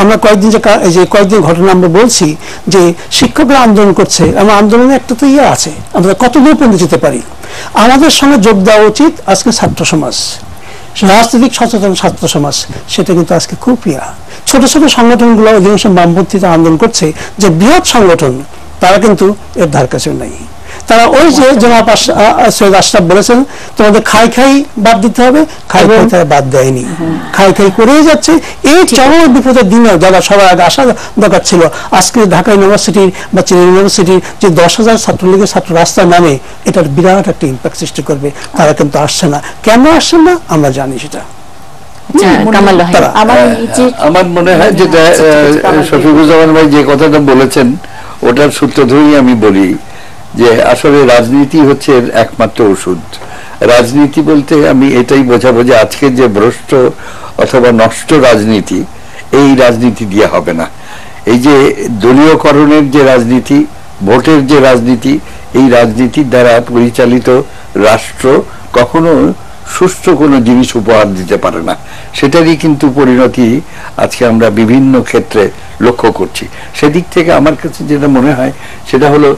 আমরা কয়েকদিন ঘটনা আমরা বলছি যে শিক্ষকরা আন্দোলন করছে, আমার আন্দোলনে একটা তো আছে, আমরা কতদূর পর্যন্ত যেতে পারি। আমাদের সঙ্গে যোগ দেওয়া উচিত আজকে ছাত্র সমাজ, রাজনৈতিক সচেতন ছাত্র সমাজ, সেটা কিন্তু আজকে খুব ছোট ছোট সংগঠনগুলো অধিকাংশ বামপন্থীতে আন্দোলন করছে, যে বৃহৎ সংগঠন তারা কিন্তু এর ধার কাছে নাই। তারা ওই যে জনাব সৈয়দ আশরাফ বলেছেন তোমাদের খাই খাই বাদ দিতে হবে, খাই খাই তারা বাদ দেয়নি, খাই খাই করেই যাচ্ছে। এই চরম বিপদের দিনে যারা সবার আগে আসা দরকার ছিল, আজকে ঢাকা ইউনিভার্সিটির বা চীন ইউনিভার্সিটির যে 10,000 ছাত্রলীগের ছাত্র রাস্তার নামে, এটার বিরাট একটা ইম্প্যাক্ট সৃষ্টি করবে। তারা কিন্তু আসছে না, কেন আসছে না আমরা জানি সেটা। আমার মনে হয় যেটা শফিকুজ্জামান ভাই যে কথাটা বলেছেন ওটার সূত্র ধরেই আমি বলি যে আসলে রাজনীতি হচ্ছে একমাত্র ওষুধ। রাজনীতি বলতে আমি এটাই বোঝাবো যে আজকে যে ভ্রষ্ট অথবা নষ্ট রাজনীতি, এই রাজনীতি দিয়ে হবে না। এই যে দলীয়করণের যে রাজনীতি, ভোটের যে রাজনীতি, এই রাজনীতির দ্বারা পরিচালিত রাষ্ট্র কখনো সুষ্ঠু কোনো জিনিস উপহার দিতে পারে না। সেটারই কিন্তু পরিণতি আজকে আমরা বিভিন্ন ক্ষেত্রে লক্ষ্য করছি। সেদিক থেকে আমার কাছে যেটা মনে হয় সেটা হলো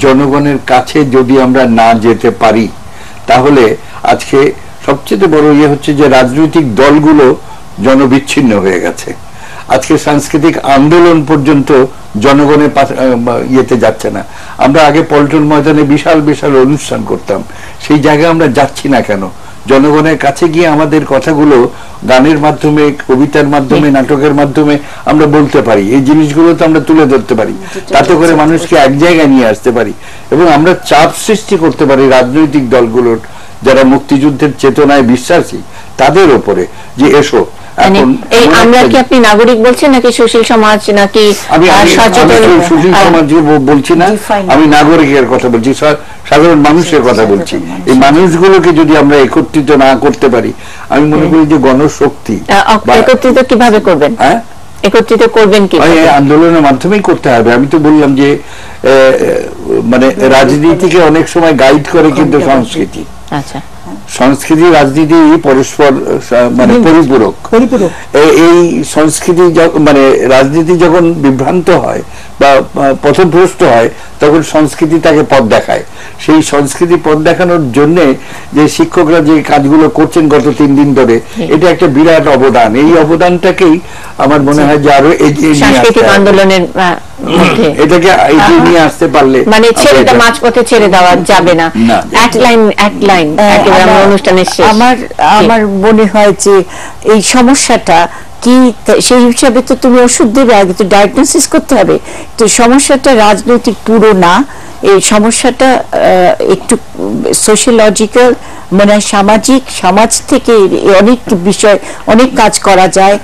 জনগণের কাছে যদি আমরা না যেতে পারি, তাহলে আজকে সবচেয়ে বড় হচ্ছে যে রাজনৈতিক দলগুলো জনবিচ্ছিন্ন হয়ে গেছে। আজকে সাংস্কৃতিক আন্দোলন পর্যন্ত জনগণের ইয়েতে যাচ্ছে না। আমরা আগে পল্টন ময়দানে বিশাল বিশাল অনুষ্ঠান করতাম, সেই জায়গায় আমরা যাচ্ছি না কেন? জনগণের কাছে গিয়ে আমাদের কথাগুলো গানের মাধ্যমে, কবিতার মাধ্যমে, নাটকের মাধ্যমে আমরা বলতে পারি, এই জিনিসগুলো তো আমরা তুলে ধরতে পারি, তাতে করে মানুষকে এক জায়গায় নিয়ে আসতে পারি এবং আমরা চাপ সৃষ্টি করতে পারি রাজনৈতিক দলগুলোর যারা মুক্তিযুদ্ধের চেতনায় বিশ্বাসী তাদের উপরে, যে এসো। আমরা কি আপনি নাগরিক বলছেন নাকি সুশীল সমাজ, নাকি সুশীল সমাজ বলছি না, আমি নাগরিকের কথা বলছি, সাধারণ মানুষের কথা বলছি। এই মানুষগুলোকে যদি আমরা একত্রিত না করতে পারি, আমি মনে করি যে গণশক্তি একত্রিত কিভাবে করবেন, একত্রিত করবেন কি? আন্দোলনের মাধ্যমেই করতে হবে। আমি তো বললাম যে মানে রাজনীতিকে অনেক সময় গাইড করে কিন্তু সংস্কৃতি। সংস্কৃতি রাজনীতি পরস্পর মানে পরিপূরক। এই সংস্কৃতি মানে রাজনীতি যখন বিভ্রান্ত হয় বা পথভ্রষ্ট হয় তখন সংস্কৃতি তাকে পথ দেখায়। সেই সংস্কৃতি পথ দেখানোর জন্য যে শিক্ষকরা যে কাজগুলো করছেন গত 3 দিন ধরে, এটা একটা বিরাট অবদান। এই অবদানটাকেই আমার মনে হয় যে আরো এগিয়ে নিয়ে আন্দোলনের এটাকে এগিয়ে নিয়ে আসতে পারলে, মানে ছেড়ে মাঝপথে ছেড়ে দেওয়া যাবে না। এক লাইন একেবারে অনুষ্ঠানের শেষ। আমার মনে হয় যে এই সমস্যাটা কি, সেই হিসাবে তো তুমি ওষুধ দেবে, আগে তো ডায়াগনোসিস করতে হবে। তো সমস্যাটা রাজনৈতিক পুরো না, এই সমস্যাটা একটু সোশিয়োলজিক্যাল, মানে সামাজিক, সমাজ থেকে অনেক বিষয়, অনেক কাজ করা যায়।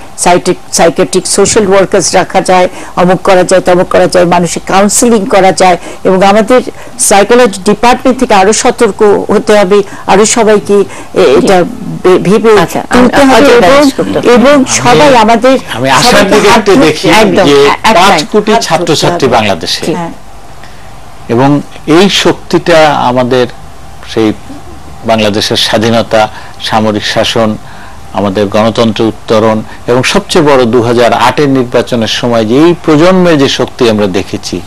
সাইকিয়াট্রিক সোশ্যাল ওয়ার্কার্স রাখা যায়, অমুক করা যায়, তমুক করা যায়, মানুষের কাউন্সিলিং করা যায়। এবং আমাদের সাইকোলজি ডিপার্টমেন্ট থেকে আরো সতর্ক হতে হবে, আরো সবাইকে এটা ভেবে তুলতে হবে। এবং সবাই আমাদের, আমি আশার দিকে একটু দেখি যে 5 কোটি ছাত্রছাত্রী বাংলাদেশে, এবং এই শক্তিটা আমাদের সেই বাংলাদেশের স্বাধীনতা, সামরিক শাসন, আমাদের গণতন্ত্র উত্তরণ, এবং সবচেয়ে বড় 2008-এর নির্বাচনের সময় যে এই প্রজন্মের যে শক্তি আমরা দেখেছি।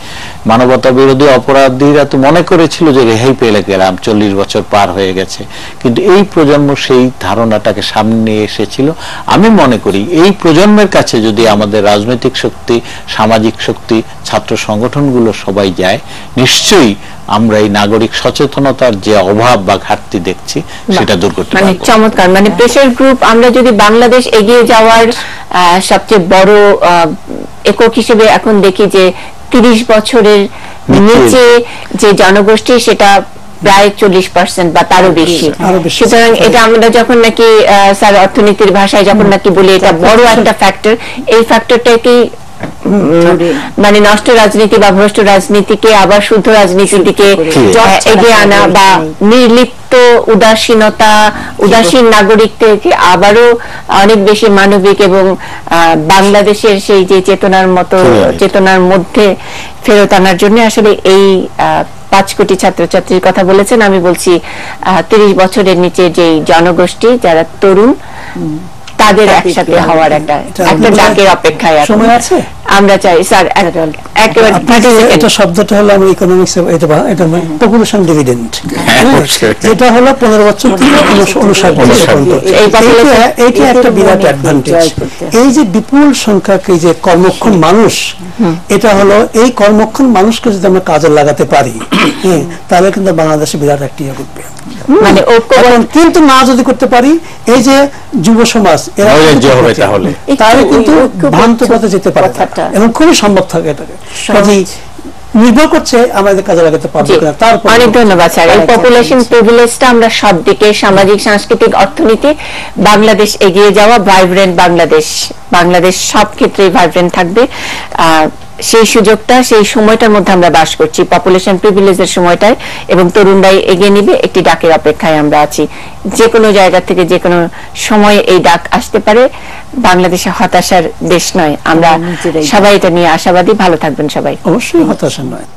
মানবতা বিরোধী অপরাধীরা তো মনে করেছিল যে রেহাই পেলে গেলাম, 40 বছর পার হয়ে গেছে, কিন্তু এই প্রজন্ম সেই ধারণাটাকে সামনে নিয়ে এসেছিল। আমি মনে করি এই প্রজন্মের কাছে যদি আমাদের রাজনৈতিক শক্তি, সামাজিক শক্তি, ছাত্র সংগঠনগুলো সবাই যায়, নিশ্চয়ই আমরা এই নাগরিক সচেতনতার যে অভাব বা ঘাটতি দেখছি সেটা দূর করতে পারব। চমৎকার, মানে প্রেসার গ্রুপ আমরা যদি বাংলাদেশ এগিয়ে যাওয়ার সবচেয়ে বড় একক হিসেবে এখন দেখি যে 30 বছরের নিচে যে জনগোষ্ঠী সেটা প্রায় 40% বা তারও বেশি। সুতরাং এটা আমরা যখন নাকি স্যার অর্থনীতির ভাষায় যখন নাকি বলি এটা বড় একটা ফ্যাক্টর, এই ফ্যাক্টরটাকে মানে নষ্ট রাজনীতি বা ভ্রষ্ট রাজনীতিকে আবার শুদ্ধ রাজনীতির দিকে এগিয়ে আনা বা নির্লিপ্ত উদাসীন নাগরিক থেকে আবারও অনেক বেশি মানবিক এবং বাংলাদেশের সেই যে চেতনার মধ্যে ফেরত আনার জন্য আসলে এই 5 কোটি ছাত্রছাত্রীর কথা বলেছেন। আমি বলছি 30 বছরের নিচে যে জনগোষ্ঠী যারা তরুণ, তাদের একসাথে হওয়ার একটা ডাকের অপেক্ষায় আমরা চাই। স্যার এটা শব্দটা হলো আমি ইকোনমিক্স, এটা পপুলেশন ডিভিডেন্ড, এটা হলো 15 বছর থেকে 59 বছর পর্যন্ত। এইটা একটা বিরাট অ্যাডভান্টেজ। এই যে বিপুল সংখ্যক এই যে কর্মক্ষম মানুষ, এটা হলো এই কর্মক্ষম মানুষকে যদি আমরা কাজে লাগাতে পারি, তাহলে কিন্তু বাংলাদেশে বিরাট একটা ইয়ে করবে। মানে কিন্তু না যদি করতে পারি, এই যে যুব সমাজ তাহলে কিন্তু ভ্রান্ত পথে যেতে পারে এবং খুবই সম্ভব থাকে। এটাকে নির্ভর করছে আমাদের কাজে লাগাতে পারবো কিনা। তারপর অনেক ধন্যবাদ স্যার। এই পপুলেশন প্রিভিলেজটা আমরা সব দিকে, সামাজিক, সাংস্কৃতিক, অর্থনীতি, বাংলাদেশ এগিয়ে যাওয়া, ভাইব্রেন্ট বাংলাদেশ সব ক্ষেত্রেই ভাইব্রেন্ট থাকবে। সেই সুযোগটা, সেই সময়টার মধ্যে আমরা বাস করছি, পপুলেশন প্রিভিলেজের সময়টায়, এবং তরুণরাই এগিয়ে নিবে। একটি ডাকের অপেক্ষায় আমরা আছি। যে কোনো জায়গা থেকে যে কোনো সময়ে এই ডাক আসতে পারে। বাংলাদেশে হতাশার দেশ নয়, আমরা সবাই এটা নিয়ে আশাবাদী। ভালো থাকবেন সবাই। অবশ্যই হতাশা নয়।